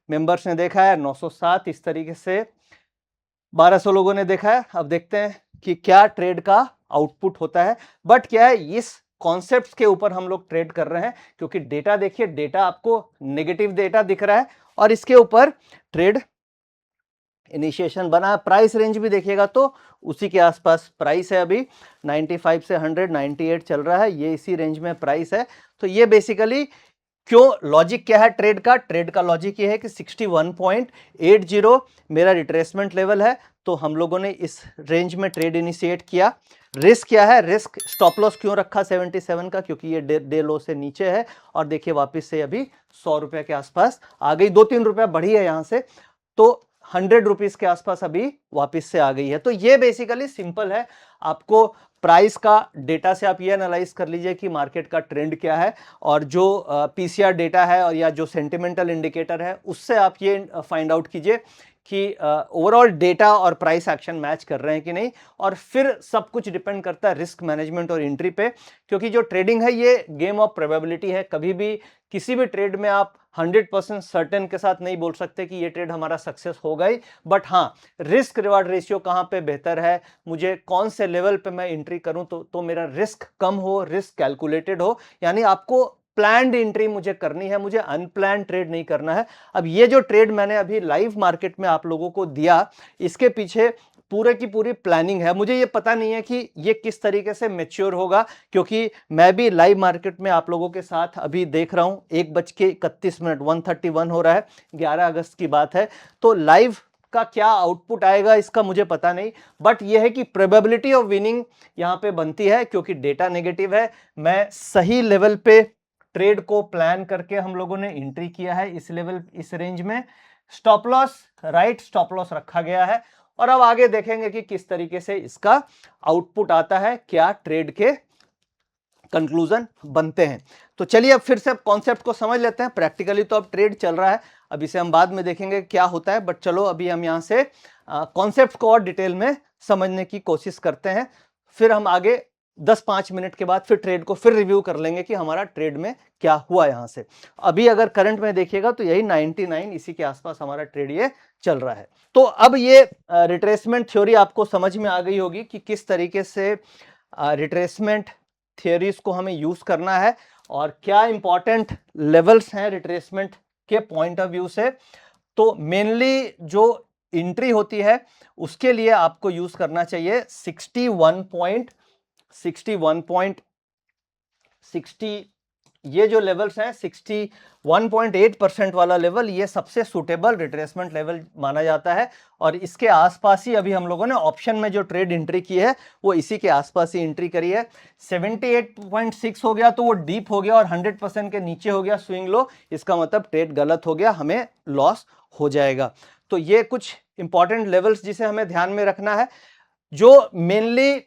मेंबर्स ने देखा है, 907, इस तरीके से 1200 लोगों ने देखा है। अब देखते हैं कि क्या ट्रेड का आउटपुट होता है। बट क्या है, इस कॉन्सेप्ट्स के ऊपर हम लोग ट्रेड कर रहे हैं, क्योंकि डेटा देखिए, डेटा आपको नेगेटिव डेटा दिख रहा है और इसके ऊपर ट्रेड इनिशिएशन बना है। प्राइस रेंज भी देखिएगा तो उसी के आसपास प्राइस है। अभी 95 से 100, 98 चल रहा है, ये इसी रेंज में प्राइस है। तो ये बेसिकली क्यों, लॉजिक क्या है ट्रेड का? ट्रेड का लॉजिक ये है कि 61.80 मेरा रिट्रेसमेंट लेवल है, तो हम लोगों ने इस रेंज में ट्रेड इनिशिएट किया। रिस्क क्या है? रिस्क स्टॉप लॉस क्यों रखा 77 का? क्योंकि ये डे लो से नीचे है, और देखिए वापस से अभी 100 रुपए के आसपास आ गई, 2-3 रुपया बढ़ी है यहां से, तो 100 रुपीज के आसपास अभी वापस से आ गई है। तो ये बेसिकली सिंपल है। आपको प्राइस का डेटा से आप ये एनालाइज कर लीजिए कि मार्केट का ट्रेंड क्या है, और जो पीसीआर डेटा है और या जो सेंटिमेंटल इंडिकेटर है उससे आप ये फाइंड आउट कीजिए कि ओवरऑल डेटा और प्राइस एक्शन मैच कर रहे हैं कि नहीं। और फिर सब कुछ डिपेंड करता है रिस्क मैनेजमेंट और एंट्री पे, क्योंकि जो ट्रेडिंग है ये गेम ऑफ प्रोबेबिलिटी है। कभी भी किसी भी ट्रेड में आप 100% सर्टेन के साथ नहीं बोल सकते कि ये ट्रेड हमारा सक्सेस होगा ही। बट हाँ, रिस्क रिवार्ड रेशियो कहाँ पे बेहतर है, मुझे कौन से लेवल पे मैं एंट्री करूं तो मेरा रिस्क कम हो, रिस्क कैलकुलेटेड हो, यानी आपको प्लान्ड एंट्री मुझे करनी है, मुझे अनप्लान ट्रेड नहीं करना है। अब ये जो ट्रेड मैंने अभी लाइव मार्केट में आप लोगों को दिया, इसके पीछे पूरे की पूरी प्लानिंग है। मुझे ये पता नहीं है कि ये किस तरीके से मैच्योर होगा, क्योंकि मैं भी लाइव मार्केट में आप लोगों के साथ अभी देख रहा हूं। 1:31 1:31 हो रहा है, 11 अगस्त की बात है। तो लाइव का क्या आउटपुट आएगा इसका मुझे पता नहीं, बट यह है कि प्रोबेबिलिटी ऑफ विनिंग यहां पे बनती है, क्योंकि डेटा नेगेटिव है। मैं सही लेवल पे ट्रेड को प्लान करके हम लोगों ने एंट्री किया है इस लेवल, इस रेंज में। Stop loss, right stop loss रखा गया है, और अब आगे देखेंगे कि किस तरीके से इसका आउटपुट आता है, क्या ट्रेड के कंक्लूजन बनते हैं। तो चलिए अब फिर से अब कॉन्सेप्ट को समझ लेते हैं। प्रैक्टिकली तो अब ट्रेड चल रहा है, अब इसे हम बाद में देखेंगे क्या होता है, बट चलो अभी हम यहां से कॉन्सेप्ट को और डिटेल में समझने की कोशिश करते हैं। फिर हम आगे 10-5 मिनट के बाद फिर ट्रेड को फिर रिव्यू कर लेंगे कि हमारा ट्रेड में क्या हुआ यहां से। अभी अगर करंट में देखिएगा तो यही 99 इसी के आसपास हमारा ट्रेड ये चल रहा है। तो अब ये रिट्रेसमेंट थ्योरी आपको समझ में आ गई होगी कि किस तरीके से रिट्रेसमेंट थियरीज को हमें यूज करना है, और क्या इंपॉर्टेंट लेवल्स हैं रिट्रेसमेंट के पॉइंट ऑफ व्यू से। तो मेनली जो एंट्री होती है उसके लिए आपको यूज करना चाहिए 61.60 ये जो लेवल्स हैं 61.8% वाला लेवल, ये सबसे सूटेबल रिट्रेसमेंट लेवल माना जाता है। और इसके आसपास ही अभी हम लोगों ने ऑप्शन में जो ट्रेड एंट्री की है वो इसी के आसपास ही एंट्री करी है। 78.6 हो गया तो वो डीप हो गया और 100% के नीचे हो गया स्विंग लो, इसका मतलब ट्रेड गलत हो गया, हमें लॉस हो जाएगा। तो ये कुछ इंपॉर्टेंट लेवल्स जिसे हमें ध्यान में रखना है, जो मेनली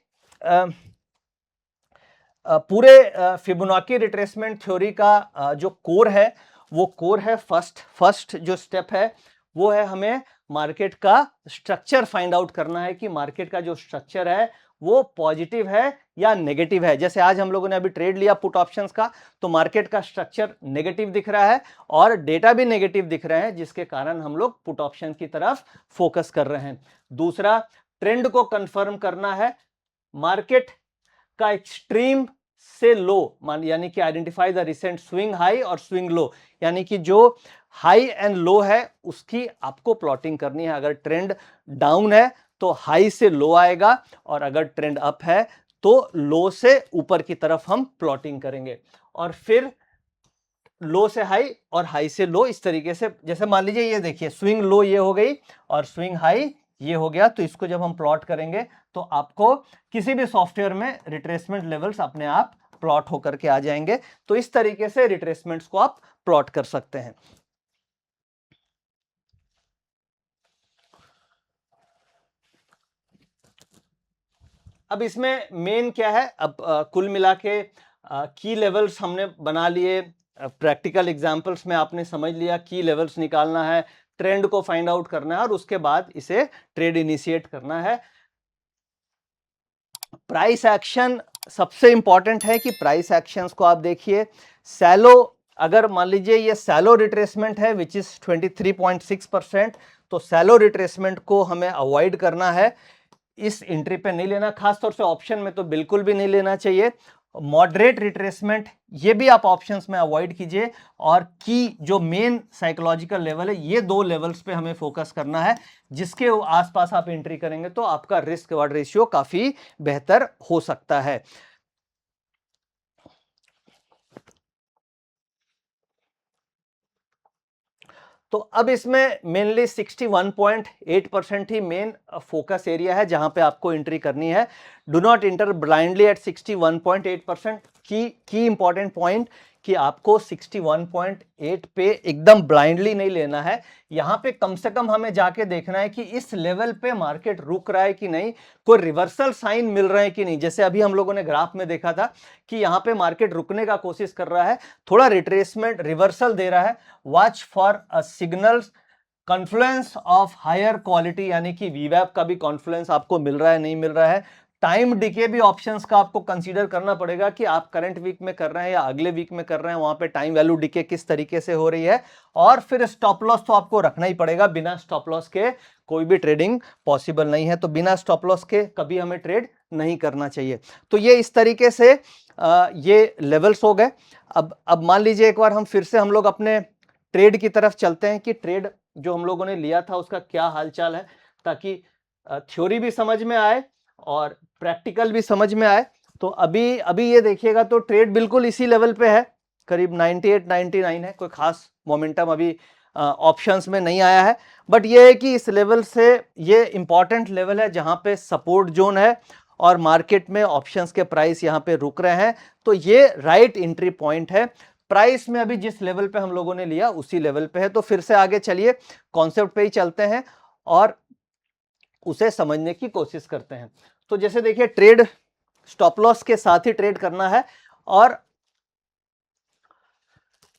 पूरे फिबोनाची रिट्रेसमेंट थ्योरी का जो कोर है, वो कोर है फर्स्ट जो स्टेप है वो है हमें मार्केट का स्ट्रक्चर फाइंड आउट करना है कि मार्केट का जो स्ट्रक्चर है वो पॉजिटिव है या नेगेटिव है। जैसे आज हम लोगों ने अभी ट्रेड लिया पुट ऑप्शंस का, तो मार्केट का स्ट्रक्चर नेगेटिव दिख रहा है और डेटा भी नेगेटिव दिख रहे हैं, जिसके कारण हम लोग पुट ऑप्शन की तरफ फोकस कर रहे हैं। दूसरा, ट्रेंड को कंफर्म करना है, मार्केट का एक्सट्रीम से लो मान, यानी कि identify the recent swing high और स्विंग लो, यानी कि जो हाई एंड लो है उसकी आपको प्लॉटिंग करनी है। अगर ट्रेंड डाउन है तो हाई से लो आएगा और अगर ट्रेंड अप है तो लो से ऊपर की तरफ हम प्लॉटिंग करेंगे। और फिर लो से हाई और हाई से लो, इस तरीके से। जैसे मान लीजिए ये देखिए स्विंग लो ये हो गई और स्विंग हाई ये हो गया, तो इसको जब हम प्लॉट करेंगे तो आपको किसी भी सॉफ्टवेयर में रिट्रेसमेंट लेवल्स अपने आप प्लॉट होकर के आ जाएंगे। तो इस तरीके से रिट्रेसमेंट्स को आप प्लॉट कर सकते हैं। अब इसमें मेन क्या है, अब कुल मिला के की लेवल्स हमने बना लिए, प्रैक्टिकल एग्जांपल्स में आपने समझ लिया की लेवल्स निकालना है, ट्रेंड को फाइंड आउट करना है और उसके बाद इसे ट्रेड इनिशिएट करना है। प्राइस एक्शन सबसे इंपॉर्टेंट है कि प्राइस एक्शंस को आप देखिए। सैलो, अगर मान लीजिए ये सैलो रिट्रेसमेंट है विच इज 23.6%, तो सैलो रिट्रेसमेंट को हमें अवॉइड करना है, इस एंट्री पे नहीं लेना, खासतौर से ऑप्शन में तो बिल्कुल भी नहीं लेना चाहिए। मॉडरेट रिट्रेसमेंट ये भी आप ऑप्शंस में अवॉइड कीजिए। और की जो मेन साइकोलॉजिकल लेवल है, ये दो लेवल्स पे हमें फोकस करना है, जिसके आसपास आप एंट्री करेंगे तो आपका रिस्क रिवॉर्ड रेशियो काफी बेहतर हो सकता है। तो अब इसमें मेनली 61.8% ही मेन फोकस एरिया है जहां पे आपको एंट्री करनी है। Do not enter blindly at 61.8%। की इंपॉर्टेंट पॉइंट कि आपको 61.8 पे एकदम ब्लाइंडली नहीं लेना है, यहां पे कम से कम हमें जाके देखना है कि इस लेवल पे मार्केट रुक रहा है कि नहीं, कोई रिवर्सल साइन मिल रहे हैं कि नहीं। जैसे अभी हम लोगों ने ग्राफ में देखा था कि यहां पे मार्केट रुकने का कोशिश कर रहा है, थोड़ा रिट्रेसमेंट रिवर्सल दे रहा है, watch for a signals confluence of higher quality, यानी कि वीवैप का भी कॉन्फ्लुएंस आपको मिल रहा है नहीं मिल रहा है। टाइम डिके भी ऑप्शंस का आपको कंसीडर करना पड़ेगा कि आप करंट वीक में कर रहे हैं या अगले वीक में कर रहे हैं, वहां पे टाइम वैल्यू डिके किस तरीके से हो रही है। और फिर स्टॉप लॉस तो आपको रखना ही पड़ेगा, बिना स्टॉप लॉस के कोई भी ट्रेडिंग पॉसिबल नहीं है, तो बिना स्टॉप लॉस के कभी हमें ट्रेड नहीं करना चाहिए। तो ये इस तरीके से ये लेवल्स हो गए। अब मान लीजिए एक बार हम फिर से हम लोग अपने ट्रेड की तरफ चलते हैं कि ट्रेड जो हम लोगों ने लिया था उसका क्या हालचाल है, ताकि थ्योरी भी समझ में आए और प्रैक्टिकल भी समझ में आए। तो अभी अभी ये देखिएगा तो ट्रेड बिल्कुल इसी लेवल पे है, करीब 98 99 है, कोई खास मोमेंटम अभी ऑप्शंस में नहीं आया है। बट ये है कि इस लेवल से ये इंपॉर्टेंट लेवल है जहां पे सपोर्ट जोन है और मार्केट में ऑप्शंस के प्राइस यहां पे रुक रहे हैं, तो ये राइट एंट्री पॉइंट है। प्राइस में अभी जिस लेवल पे हम लोगों ने लिया उसी लेवल पे है। तो फिर से आगे चलिए कॉन्सेप्ट पे ही चलते हैं और उसे समझने की कोशिश करते हैं। तो जैसे देखिए ट्रेड स्टॉप लॉस के साथ ही ट्रेड करना है और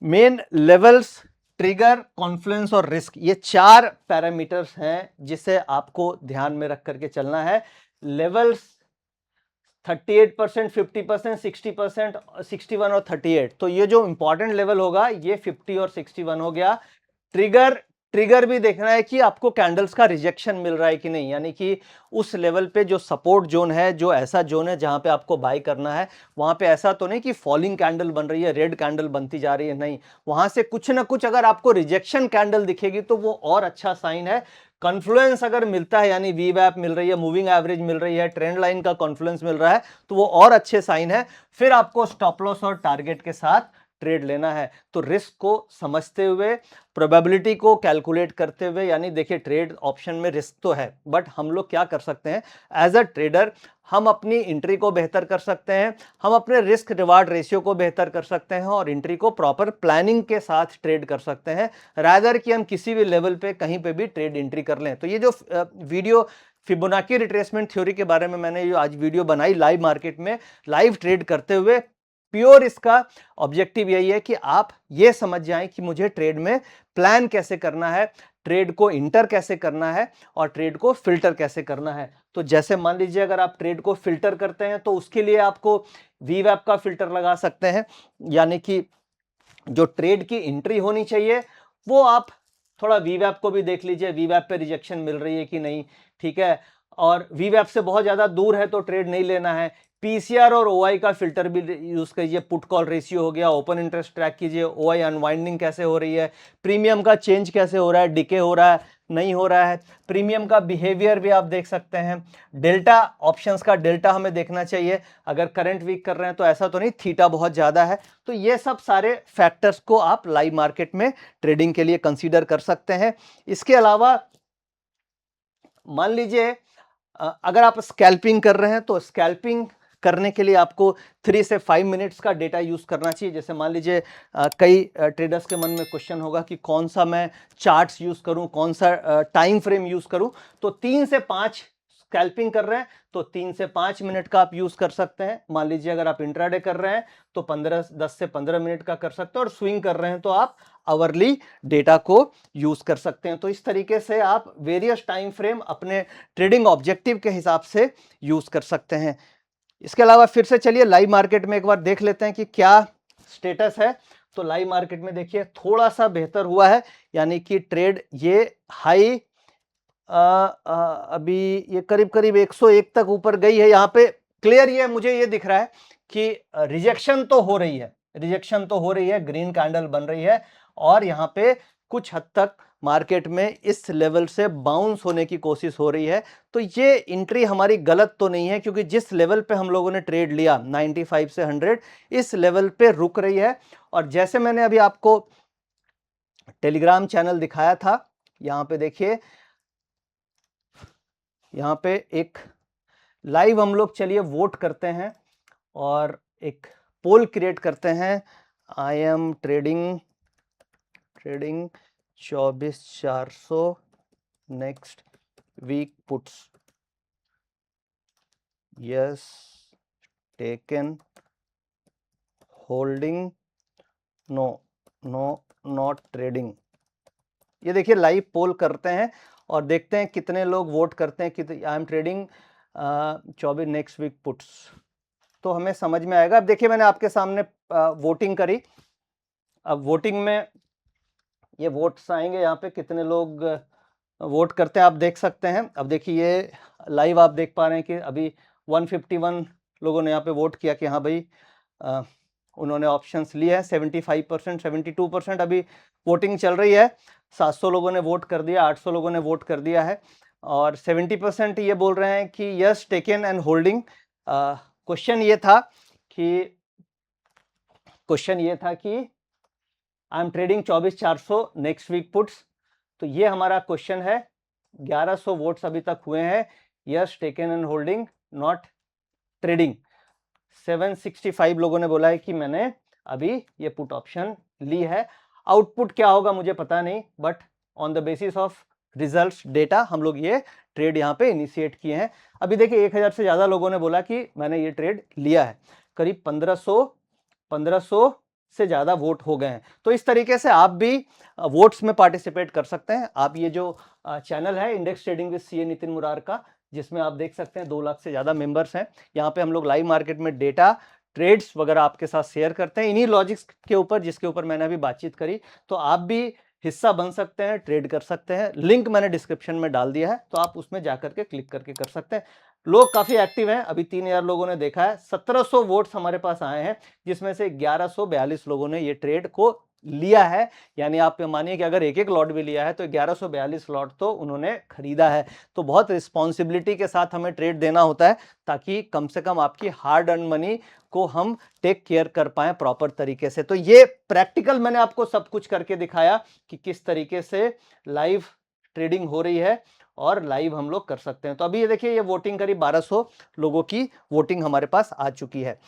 मेन लेवल्स, ट्रिगर, कॉन्फ्लुएंस और रिस्क, ये चार पैरामीटर्स हैं जिसे आपको ध्यान में रख करके चलना है। लेवल्स 38%, 50%, 60%, 61 और 38, तो ये जो इंपॉर्टेंट लेवल होगा ये 50 और 61 हो गया। ट्रिगर भी देखना है कि आपको कैंडल्स का रिजेक्शन मिल रहा है कि नहीं, यानी कि उस लेवल पे जो सपोर्ट जोन है, जो ऐसा जोन है जहां पे आपको बाय करना है, वहां पे ऐसा तो नहीं कि फॉलिंग कैंडल बन रही है, रेड कैंडल बनती जा रही है, नहीं, वहां से कुछ ना कुछ अगर आपको रिजेक्शन कैंडल दिखेगी तो वो और अच्छा साइन है। कॉन्फ्लुएंस अगर मिलता है, यानी वीवैप मिल रही है, मूविंग एवरेज मिल रही है, ट्रेंड लाइन का कॉन्फ्लुएंस मिल रहा है, तो वो और अच्छे साइन है। फिर आपको स्टॉप लॉस और टारगेट के साथ ट्रेड लेना है, तो रिस्क को समझते हुए, प्रोबेबिलिटी को कैलकुलेट करते हुए, यानी देखिए ट्रेड ऑप्शन में रिस्क तो है, बट हम लोग क्या कर सकते हैं एज अ ट्रेडर, हम अपनी एंट्री को बेहतर कर सकते हैं, हम अपने रिस्क रिवार्ड रेशियो को बेहतर कर सकते हैं और एंट्री को प्रॉपर प्लानिंग के साथ ट्रेड कर सकते हैं, रादर कि हम किसी भी लेवल पे कहीं पे भी ट्रेड एंट्री कर लें। तो ये जो वीडियो फिबोनाची रिट्रेसमेंट थ्योरी के बारे में मैंने जो आज वीडियो बनाई लाइव मार्केट में लाइव ट्रेड करते हुए, प्योर इसका ऑब्जेक्टिव यही है कि आप ये समझ जाएं कि मुझे ट्रेड में प्लान कैसे करना है, ट्रेड को इंटर कैसे करना है और ट्रेड को फिल्टर कैसे करना है। तो जैसे मान लीजिए अगर आप ट्रेड को फिल्टर करते हैं तो उसके लिए आपको वीवैप का फिल्टर लगा सकते हैं, यानी कि जो ट्रेड की एंट्री होनी चाहिए वो आप थोड़ा वीवैप को भी देख लीजिए, वीवैप पे रिजेक्शन मिल रही है कि नहीं, ठीक है, और वीवैप से बहुत ज्यादा दूर है तो ट्रेड नहीं लेना है। पीसीआर और ओआई का फिल्टर भी यूज कीजिए, पुट कॉल रेशियो हो गया, ओपन इंटरेस्ट ट्रैक कीजिए, ओआई अनवाइंडिंग कैसे हो रही है, प्रीमियम का चेंज कैसे हो रहा है, डिके हो रहा है नहीं हो रहा है, प्रीमियम का बिहेवियर भी आप देख सकते हैं, डेल्टा ऑप्शंस का डेल्टा हमें देखना चाहिए, अगर करंट वीक कर रहे हैं तो ऐसा तो नहीं थीटा बहुत ज्यादा है। तो ये सब सारे फैक्टर्स को आप लाइव मार्केट में ट्रेडिंग के लिए कंसीडर कर सकते हैं। इसके अलावा मान लीजिए अगर आप स्कैल्पिंग कर रहे हैं तो स्कैल्पिंग करने के लिए आपको 3 से 5 मिनट्स का डेटा यूज करना चाहिए। जैसे मान लीजिए कई ट्रेडर्स के मन में क्वेश्चन होगा कि कौन सा मैं चार्ट्स यूज करूं, कौन सा टाइम फ्रेम यूज करूं, तो 3 से 5 स्कैल्पिंग कर रहे हैं तो 3 से 5 मिनट का आप यूज कर सकते हैं। मान लीजिए अगर आप इंट्राडे कर रहे हैं तो 10 से 15 मिनट का कर सकते हैं, और स्विंग कर रहे हैं तो आप आवरली डेटा को यूज कर सकते हैं। तो इस तरीके से आप वेरियस टाइम फ्रेम अपने ट्रेडिंग ऑब्जेक्टिव के हिसाब से यूज कर सकते हैं। इसके अलावा फिर से चलिए लाइव मार्केट में एक बार देख लेते हैं कि क्या स्टेटस है। तो लाइव मार्केट में देखिए थोड़ा सा बेहतर हुआ है, यानी कि ट्रेड ये हाई अभी ये करीब करीब 101 तक ऊपर गई है। यहाँ पे क्लियर ये मुझे ये दिख रहा है कि रिजेक्शन तो हो रही है, रिजेक्शन तो हो रही है, ग्रीन कैंडल बन रही है और यहाँ पे कुछ हद तक मार्केट में इस लेवल से बाउंस होने की कोशिश हो रही है। तो ये एंट्री हमारी गलत तो नहीं है, क्योंकि जिस लेवल पे हम लोगों ने ट्रेड लिया 95 से 100 इस लेवल पे रुक रही है। और जैसे मैंने अभी आपको टेलीग्राम चैनल दिखाया था, यहाँ पे देखिए, यहाँ पे एक लाइव हम लोग चलिए वोट करते हैं और एक पोल क्रिएट करते हैं। I am trading 24,400 next week puts, yes taken holding, no not trading. ये देखिए लाइव पोल करते हैं और देखते हैं कितने लोग वोट करते हैं कि I am trading 24 next week puts, तो हमें समझ में आएगा। अब देखिए मैंने आपके सामने वोटिंग करी, अब वोटिंग में ये वोट्स आएंगे, यहाँ पे कितने लोग वोट करते हैं आप देख सकते हैं। अब देखिए ये लाइव आप देख पा रहे हैं कि अभी 151 लोगों ने यहाँ पे वोट किया कि हाँ भाई उन्होंने ऑप्शंस लिए हैं। 75%, 72% अभी वोटिंग चल रही है। 700 लोगों ने वोट कर दिया, 800 लोगों ने वोट कर दिया है और 70% ये बोल रहे हैं कि yes taken and holding. Question ये था कि I am trading 24,400 next week puts, तो ये हमारा क्वेश्चन है। 1100 वोट्स अभी तक हुए हैं, yes taken and holding not trading. 765 लोगों ने बोला है कि मैंने अभी ये पुट ऑप्शन ली है। आउटपुट क्या होगा मुझे पता नहीं, but on the basis of results data हम लोग ये ट्रेड यहाँ पे इनिशिएट किए हैं। अभी देखिए 1000 से ज्यादा लोगों ने बोला कि मैंने ये ट्रेड लिया है, करीब 1500 से ज्यादा वोट हो गए हैं। तो इस तरीके से आप भी वोट्स में पार्टिसिपेट कर सकते हैं। आप ये जो चैनल है index trading with CA Nitin Murar का, जिसमें आप देख सकते हैं 2 लाख से ज्यादा मेंबर्स हैं। यहाँ पे हम लोग लाइव मार्केट में डेटा ट्रेड्स वगैरह आपके साथ शेयर करते हैं इन्हीं लॉजिक्स के ऊपर जिसके ऊपर मैंने अभी बातचीत करी। तो आप भी हिस्सा बन सकते हैं, ट्रेड कर सकते हैं। लिंक मैंने डिस्क्रिप्शन में डाल दिया है, तो आप उसमें जाकर के क्लिक करके कर सकते हैं। लोग काफी एक्टिव हैं, अभी 3000 लोगों ने देखा है, 1700 वोट्स हमारे पास आए हैं, जिसमें से 1142 लोगों ने ये ट्रेड को लिया है, यानी आप मानिए कि अगर एक-एक लॉट भी लिया है तो 1142 लॉट तो उन्होंने खरीदा है। तो बहुत रिस्पॉन्सिबिलिटी के साथ हमें ट्रेड देना होता है, ताकि कम से कम आपकी हार्ड अर्न्ड मनी को हम टेक केयर कर पाएँ प्रॉपर तरीके से। तो ये प्रैक्टिकल मैंने आपको सब कुछ करके दिखाया कि किस तरीके से लाइव ट्रेडिंग हो रही है और लाइव हम लोग कर सकते हैं। तो अभी ये देखिए, ये वोटिंग करीब 1200 लोगों की वोटिंग हमारे पास आ चुकी है।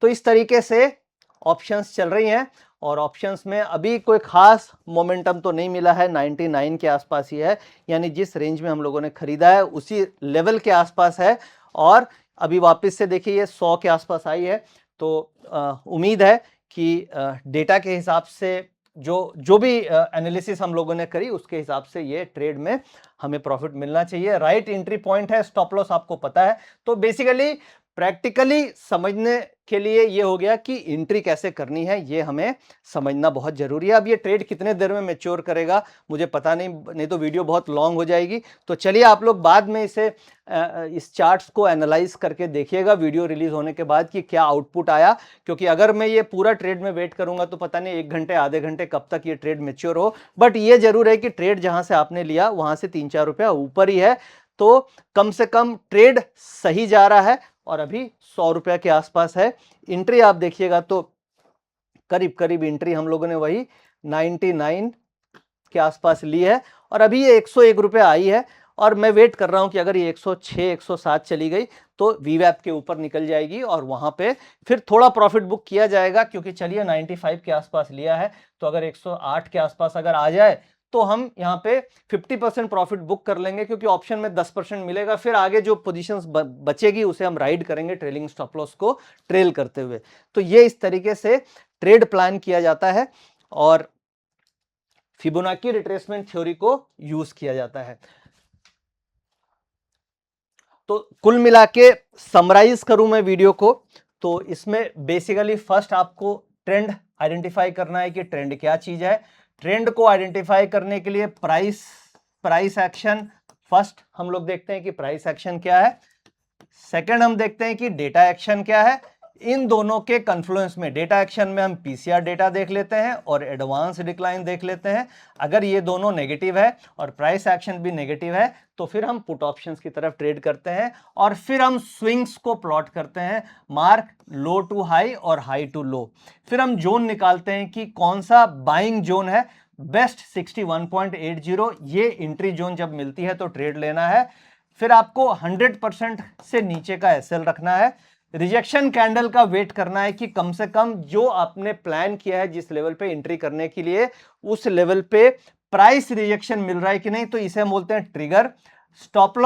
तो इस तरीके से ऑप्शंस चल रही हैं और ऑप्शंस में अभी कोई खास मोमेंटम तो नहीं मिला है, 99 के आसपास ही है, यानी जिस रेंज में हम लोगों ने खरीदा है उसी लेवल के आसपास है। और अभी वापस से देखिए ये 100 के आसपास आई है। तो उम्मीद है कि डेटा के हिसाब से जो जो भी एनालिसिस हम लोगों ने करी उसके हिसाब से ये ट्रेड में हमें प्रॉफिट मिलना चाहिए। राइट एंट्री पॉइंट है, स्टॉप लॉस आपको पता है। तो बेसिकली प्रैक्टिकली समझने के लिए ये हो गया कि एंट्री कैसे करनी है, ये हमें समझना बहुत जरूरी है। अब ये ट्रेड कितने देर में मैच्योर करेगा मुझे पता नहीं, नहीं तो वीडियो बहुत लॉन्ग हो जाएगी। तो चलिए आप लोग बाद में इसे इस चार्ट्स को एनालाइज करके देखिएगा वीडियो रिलीज होने के बाद कि क्या आउटपुट आया, क्योंकि अगर मैं ये पूरा ट्रेड में वेट करूंगा तो पता नहीं 1 घंटे आधे घंटे कब तक ये ट्रेड मैच्योर हो। बट ये जरूर है कि ट्रेड जहां से आपने लिया वहां से 3-4 रुपया ऊपर ही है, तो कम से कम ट्रेड सही जा रहा है और अभी 100 रुपया के आसपास है। एंट्री आप देखिएगा तो करीब करीब एंट्री हम लोगों ने वही 99 के आसपास ली है और अभी ये 101 रुपया आई है। और मैं वेट कर रहा हूं कि अगर ये 106 107 चली गई तो वीवैप के ऊपर निकल जाएगी और वहां पे फिर थोड़ा प्रॉफिट बुक किया जाएगा, क्योंकि चलिए 95 के आसपास लिया है, तो अगर 108 के आसपास अगर आ जाए तो हम यहाँ पे 50% प्रॉफिट बुक कर लेंगे, क्योंकि ऑप्शन में 10% मिलेगा। फिर आगे जो पोजीशंस बचेगी उसे हम राइड करेंगे ट्रेलिंग स्टॉप लॉस को ट्रेल करते हुए। तो ये इस तरीके से ट्रेड प्लान किया जाता है और फिबोनाची रिट्रेसमेंट थ्योरी को यूज किया जाता है। तो कुल मिला के समराइज करूं मैं वीडियो को, तो इसमें बेसिकली फर्स्ट आपको ट्रेंड आइडेंटिफाई करना है कि ट्रेंड क्या चीज है। ट्रेंड को आइडेंटिफाई करने के लिए प्राइस एक्शन फर्स्ट हम लोग देखते हैं कि प्राइस एक्शन क्या है। सेकंड हम देखते हैं कि डेटा एक्शन क्या है। इन दोनों के कन्फ्लुएंस में डेटा एक्शन में हम पीसीआर डेटा देख लेते हैं और एडवांस डिक्लाइन देख लेते हैं। अगर ये दोनों नेगेटिव है और प्राइस एक्शन भी नेगेटिव है तो फिर हम पुट ऑप्शंस की तरफ ट्रेड करते हैं और फिर हम स्विंग्स को प्लॉट करते हैं, मार्क लो टू हाई और हाई टू लो। फिर हम जोन निकालते हैं कि कौन सा बाइंग जोन है, बेस्ट 61.80, ये एंट्री जोन जब मिलती है तो ट्रेड लेना है। फिर आपको 100% से नीचे का एसएल रखना है। रिजेक्शन कैंडल का वेट करना है कि कम से कम जो आपने प्लान किया है जिस लेवल पे एंट्री करने के लिए उस लेवल पे प्राइस रिजेक्शन मिल रहा है कि नहीं, तो इसे हम बोलते हैं ट्रिगर। स्टॉप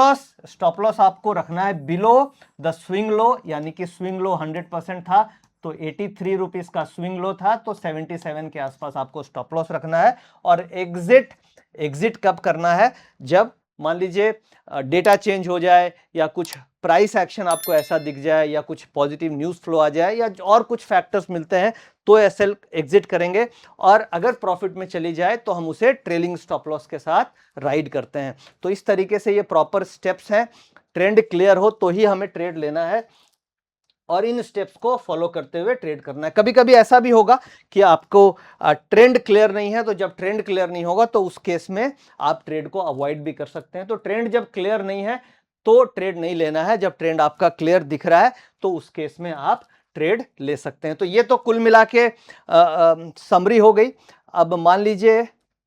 लॉस आपको रखना है बिलो द स्विंग लो, यानी कि स्विंग लो 100% था तो 83 रुपीज का स्विंग लो था, तो 77 के आसपास आपको स्टॉप लॉस रखना है। और एग्जिट कब करना है, जब मान लीजिए डेटा चेंज हो जाए या कुछ प्राइस एक्शन आपको ऐसा दिख जाए या कुछ पॉजिटिव न्यूज फ्लो आ जाए या और कुछ फैक्टर्स मिलते हैं तो एसएल एग्जिट करेंगे। और अगर प्रॉफिट में चली जाए तो हम उसे ट्रेलिंग स्टॉप लॉस के साथ राइड करते हैं। तो इस तरीके से ये प्रॉपर स्टेप्स हैं। ट्रेंड क्लियर हो तो ही हमें ट्रेड लेना है और इन स्टेप्स को फॉलो करते हुए ट्रेड करना है। कभी कभी ऐसा भी होगा कि आपको ट्रेंड क्लियर नहीं है, तो जब ट्रेंड क्लियर नहीं होगा तो उस केस में आप ट्रेड को अवॉइड भी कर सकते हैं। तो ट्रेंड जब क्लियर नहीं है तो ट्रेड नहीं लेना है, जब ट्रेंड आपका क्लियर दिख रहा है तो उस केस में आप ट्रेड ले सकते हैं। तो ये तो कुल मिला के समरी हो गई। अब मान लीजिए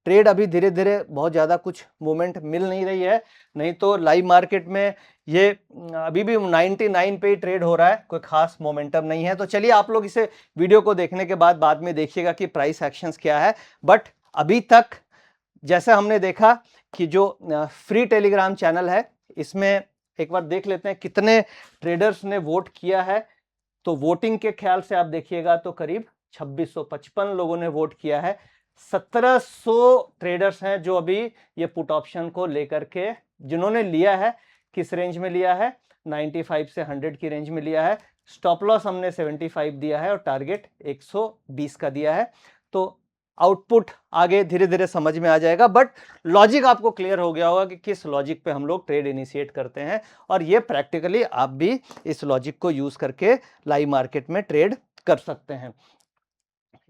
ट्रेड अभी धीरे धीरे बहुत ज्यादा कुछ मूवमेंट मिल नहीं रही है, नहीं तो लाइव मार्केट में ये अभी भी 99 पे ही ट्रेड हो रहा है, कोई खास मोमेंटम नहीं है। तो चलिए आप लोग इसे वीडियो को देखने के बाद में देखिएगा कि प्राइस एक्शंस क्या है। बट अभी तक जैसे हमने देखा कि जो फ्री टेलीग्राम चैनल है इसमें एक बार देख लेते हैं कितने ट्रेडर्स ने वोट किया है। तो वोटिंग के ख्याल से आप देखिएगा तो करीब 2655 लोगों ने वोट किया है। 1700 ट्रेडर्स हैं जो अभी ये पुट ऑप्शन को लेकर के जिन्होंने लिया है, किस रेंज में लिया है, 95 से 100 की रेंज में लिया है। स्टॉप लॉस हमने 75 दिया है और टारगेट 120 का दिया है। तो आउटपुट आगे धीरे धीरे समझ में आ जाएगा, बट लॉजिक आपको क्लियर हो गया होगा कि किस लॉजिक पे हम लोग ट्रेड इनिशिएट करते हैं और ये प्रैक्टिकली आप भी इस लॉजिक को यूज करके लाइव मार्केट में ट्रेड कर सकते हैं।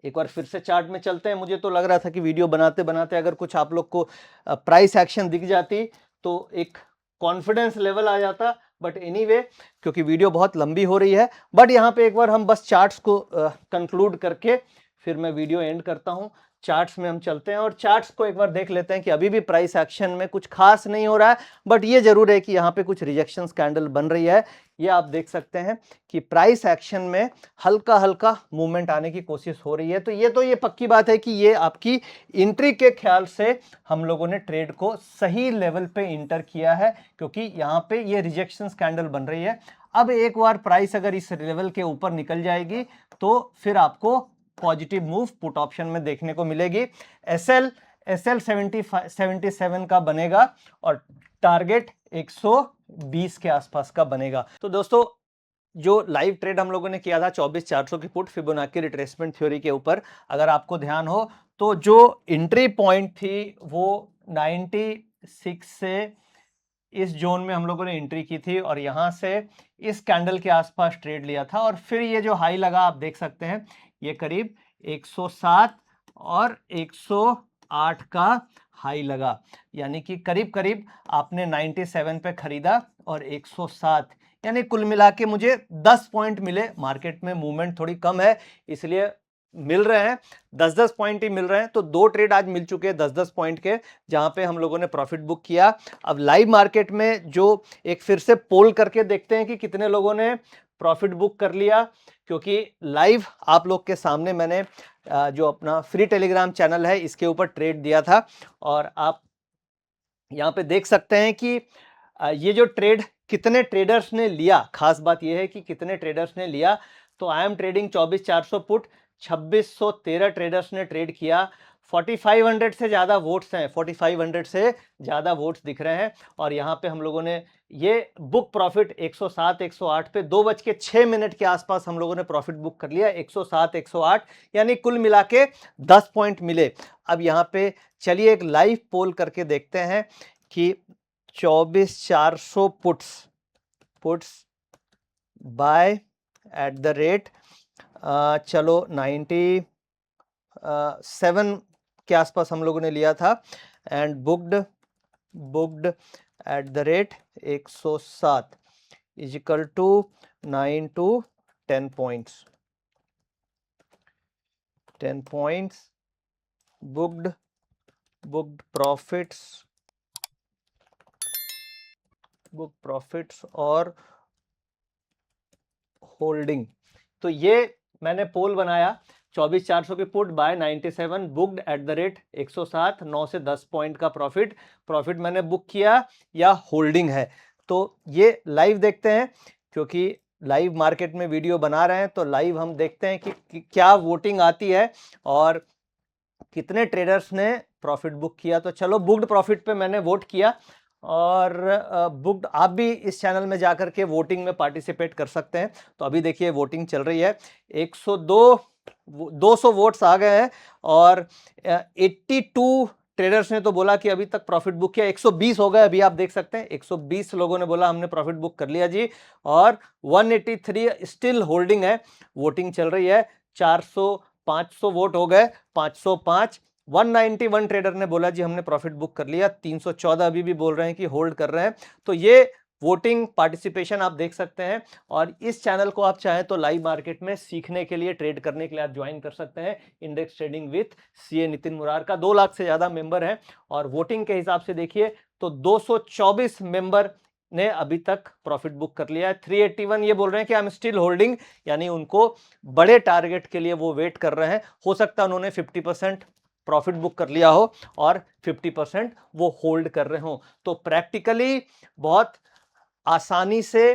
एक बार फिर से चार्ट में चलते हैं। मुझे तो लग रहा था कि वीडियो बनाते बनाते अगर कुछ आप लोग को प्राइस एक्शन दिख जाती तो एक कॉन्फिडेंस लेवल आ जाता, बट एनीवे क्योंकि वीडियो बहुत लंबी हो रही है, बट यहाँ पे एक बार हम बस चार्ट्स को कंक्लूड करके फिर मैं वीडियो एंड करता हूँ। चार्ट्स में हम चलते हैं और चार्ट्स को एक बार देख लेते हैं कि अभी भी प्राइस एक्शन में कुछ खास नहीं हो रहा है, बट ये जरूर है कि यहाँ पे कुछ रिजेक्शन कैंडल बन रही है। ये आप देख सकते हैं कि प्राइस एक्शन में हल्का हल्का मूवमेंट आने की कोशिश हो रही है। तो ये पक्की बात है कि ये आपकी एंट्री के ख्याल से हम लोगों ने ट्रेड को सही लेवल पे इंटर किया है, क्योंकि यहाँ पे ये रिजेक्शन कैंडल बन रही है। अब एक बार प्राइस अगर इस लेवल के ऊपर निकल जाएगी तो फिर आपको पॉजिटिव मूव पुट ऑप्शन में देखने को मिलेगी। एसएल 77 का बनेगा और टारगेट 120 के आसपास का बनेगा। तो दोस्तों जो लाइव ट्रेड हम लोगों ने किया था 24,400 की पुट फिबोनाची रिट्रेसमेंट थ्योरी के ऊपर, अगर आपको ध्यान हो तो जो एंट्री पॉइंट थी वो 96 से इस जोन में हम लोगों ने एंट्री की थी और यहां से इस कैंडल के आसपास ट्रेड लिया था और फिर ये जो हाई लगा आप देख सकते हैं ये करीब 107 और 108 का हाई लगा, यानी कि करीब करीब आपने 97 पे खरीदा और 107, यानी कुल मिला के मुझे 10 पॉइंट मिले। मार्केट में मूवमेंट थोड़ी कम है इसलिए मिल रहे हैं 10-10 पॉइंट ही मिल रहे हैं। तो दो ट्रेड आज मिल चुके हैं 10-10 पॉइंट के, जहां पे हम लोगों ने प्रॉफिट बुक किया। अब लाइव मार्केट में जो एक फिर से पोल करके देखते हैं कि कितने लोगों ने प्रॉफिट बुक कर लिया, क्योंकि लाइव आप लोग के सामने मैंने जो अपना फ्री टेलीग्राम चैनल है इसके ऊपर ट्रेड दिया था और आप यहाँ पे देख सकते हैं कि ये जो ट्रेड कितने ट्रेडर्स ने लिया। खास बात यह है कि कितने ट्रेडर्स ने लिया। तो आई एम ट्रेडिंग 24,400 पुट, 2613 ट्रेडर्स ने ट्रेड किया। 4500 से ज्यादा वोट्स हैं, 4500 से ज्यादा वोट्स दिख रहे हैं और यहाँ पे हम लोगों ने ये बुक प्रॉफिट 107 108 पे 2:06 के आसपास हम लोगों ने प्रॉफिट बुक कर लिया। 107 108 यानी कुल मिला के 10 पॉइंट मिले। अब यहाँ पे चलिए एक लाइव पोल करके देखते हैं कि 24,400 puts buy at the rate चलो 97 के आसपास हम लोगों ने लिया था and booked at the rate 107 is equal to 9 to 10 points. 10 points booked profits और होल्डिंग। तो ये मैंने पोल बनाया 24,400 की put buy 97 booked at the rate 107, 9 से 10 पॉइंट का प्रॉफिट मैंने बुक किया या होल्डिंग है। तो ये लाइव देखते हैं, क्योंकि लाइव मार्केट में वीडियो बना रहे हैं तो लाइव हम देखते हैं कि क्या वोटिंग आती है और कितने ट्रेडर्स ने प्रॉफिट बुक किया। तो चलो बुक्ड प्रॉफिट पे मैंने वोट किया और बुक्ड आप भी इस चैनल में जाकर के वोटिंग में पार्टिसिपेट कर सकते हैं। तो अभी देखिए वोटिंग चल रही है, 200 वोट्स आ गए हैं और 82 ट्रेडर्स ने तो बोला कि अभी तक प्रॉफिट बुक किया। 120 हो गए अभी आप देख सकते हैं, 120 लोगों ने बोला हमने प्रॉफिट बुक कर लिया जी और 183 स्टिल होल्डिंग है। वोटिंग चल रही है, 500 वोट हो गए, 505। 191 ट्रेडर ने बोला जी हमने प्रॉफिट बुक कर लिया, 314 अभी भी बोल रहे हैं कि होल्ड कर रहे हैं। तो ये वोटिंग पार्टिसिपेशन आप देख सकते हैं और इस चैनल को आप चाहें तो लाइव मार्केट में सीखने के लिए, ट्रेड करने के लिए आप ज्वाइन कर सकते हैं। Index trading with CA Nitin Murar का 2 लाख से ज्यादा मेंबर है और वोटिंग के हिसाब से देखिए तो 224 मेंबर ने अभी तक प्रॉफिट बुक कर लिया है। 381 ये बोल रहे हैं कि आई एम स्टिल होल्डिंग, यानी उनको बड़े टारगेट के लिए वो वेट कर रहे हैं। हो सकता है उन्होंने 50% प्रॉफिट बुक कर लिया हो और 50% वो होल्ड कर रहे हो। तो प्रैक्टिकली बहुत आसानी से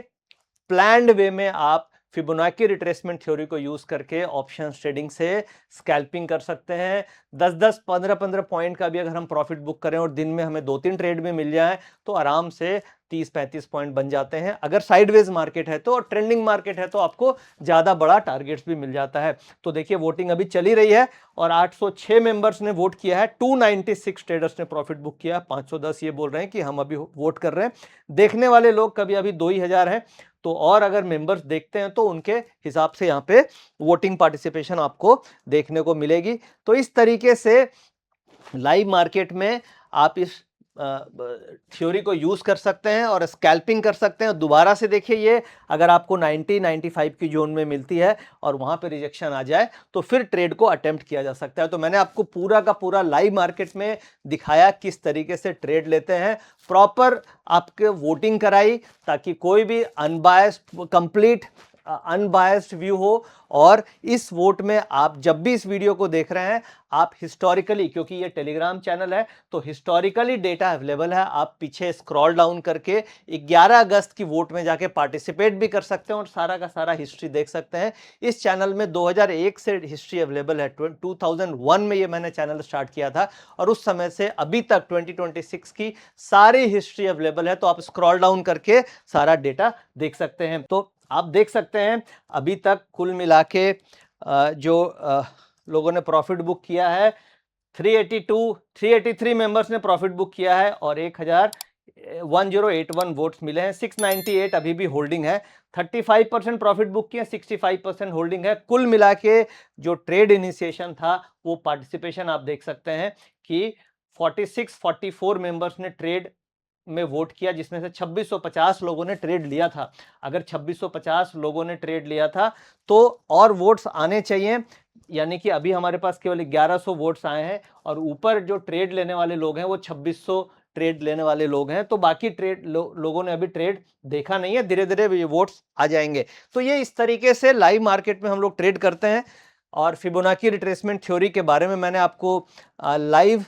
प्लान्ड वे में आप फिबोनाची रिट्रेसमेंट थ्योरी को यूज करके ऑप्शन ट्रेडिंग से स्कैल्पिंग कर सकते हैं। 10-10 15-15 पॉइंट का भी अगर हम प्रॉफिट बुक करें और दिन में हमें 2-3 ट्रेड में मिल जाए तो आराम से 30-35 पॉइंट बन जाते हैं अगर साइडवेज मार्केट है तो, और ट्रेंडिंग मार्केट है तो आपको ज़्यादा बड़ा टारगेट्स भी मिल जाता है। तो देखिए वोटिंग अभी चली रही है और 806 मेंबर्स ने वोट किया है, 296 ट्रेडर्स ने प्रॉफिट बुक किया, 510 ये बोल रहे हैं कि हम अभी वोट कर रहे हैं। देखने वाले लोग कभी अभी 2 ही हजार हैं, तो और अगर मेंबर्स देखते हैं तो उनके हिसाब से यहाँ पे वोटिंग पार्टिसिपेशन आपको देखने को मिलेगी। तो इस तरीके से लाइव मार्केट में आप इस थ्योरी को यूज कर सकते हैं और स्कैल्पिंग कर सकते हैं। दोबारा से देखिए, ये अगर आपको 90-95 की जोन में मिलती है और वहां पे रिजेक्शन आ जाए तो फिर ट्रेड को अटेम्प्ट किया जा सकता है। तो मैंने आपको पूरा का पूरा लाइव मार्केट में दिखाया किस तरीके से ट्रेड लेते हैं, प्रॉपर आपके वोटिंग कराई ताकि कोई भी अनबायस्ड कंप्लीट अनबायस्ड व्यू हो। और इस वोट में आप जब भी इस वीडियो को देख रहे हैं आप हिस्टोरिकली, क्योंकि ये टेलीग्राम चैनल है तो हिस्टोरिकली डेटा अवेलेबल है, आप पीछे स्क्रॉल डाउन करके 11 अगस्त की वोट में जाके पार्टिसिपेट भी कर सकते हैं और सारा का सारा हिस्ट्री देख सकते हैं। इस चैनल में 2001 से हिस्ट्री अवेलेबल है, 2001 में ये मैंने चैनल स्टार्ट किया था और उस समय से अभी तक 2026 की सारी हिस्ट्री अवेलेबल है। तो आप स्क्रॉल डाउन करके सारा डेटा देख सकते हैं। तो आप देख सकते हैं अभी तक कुल मिला के जो लोगों ने प्रॉफिट बुक किया है 383 मेंबर्स ने प्रॉफिट बुक किया है और 1081 वोट्स मिले हैं। 698 अभी भी होल्डिंग है, 35% प्रॉफिट बुक किए, 65% होल्डिंग है। कुल मिला के जो ट्रेड इनिशिएशन था वो पार्टिसिपेशन आप देख सकते हैं कि 44 मेंबर्स ने ट्रेड में वोट किया, जिसमें से 2650 लोगों ने ट्रेड लिया था। अगर 2650 लोगों ने ट्रेड लिया था तो और वोट्स आने चाहिए, यानी कि अभी हमारे पास केवल 1100 वोट्स आए हैं और ऊपर जो ट्रेड लेने वाले लोग हैं वो 2600 ट्रेड लेने वाले लोग हैं। तो बाकी ट्रेड लोगों ने अभी ट्रेड देखा नहीं है, धीरे धीरे ये वोट्स आ जाएंगे। तो ये इस तरीके से लाइव मार्केट में हम लोग ट्रेड करते हैं। और फिबोनाची रिट्रेसमेंट थ्योरी के बारे में मैंने आपको लाइव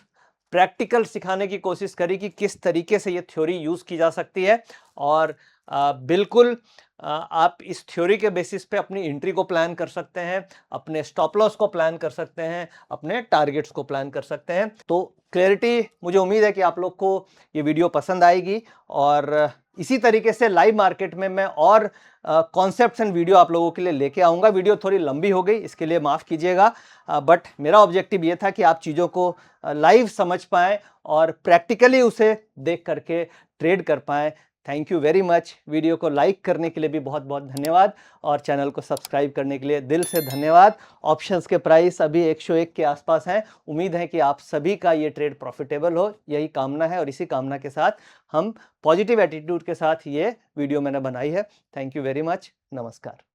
प्रैक्टिकल सिखाने की कोशिश करी कि किस तरीके से ये थ्योरी यूज की जा सकती है। और बिल्कुल आप इस थ्योरी के बेसिस पे अपनी एंट्री को प्लान कर सकते हैं, अपने स्टॉप लॉस को प्लान कर सकते हैं, अपने टारगेट्स को प्लान कर सकते हैं। तो क्लैरिटी, मुझे उम्मीद है कि आप लोग को ये वीडियो पसंद आएगी और इसी तरीके से लाइव मार्केट में मैं और कॉन्सेप्ट्स एंड वीडियो आप लोगों के लिए लेके आऊंगा। वीडियो थोड़ी लंबी हो गई, इसके लिए माफ़ कीजिएगा, बट मेरा ऑब्जेक्टिव ये था कि आप चीज़ों को लाइव समझ पाएँ और प्रैक्टिकली उसे देख करके ट्रेड कर पाएँ। Thank you very much. Video को लाइक करने के लिए भी बहुत बहुत धन्यवाद और चैनल को सब्सक्राइब करने के लिए दिल से धन्यवाद। ऑप्शंस के प्राइस अभी 101 के आसपास हैं। उम्मीद है कि आप सभी का ये ट्रेड प्रॉफिटेबल हो, यही कामना है और इसी कामना के साथ हम पॉजिटिव एटीट्यूड के साथ ये वीडियो मैंने बनाई है। Thank you very much. नमस्कार।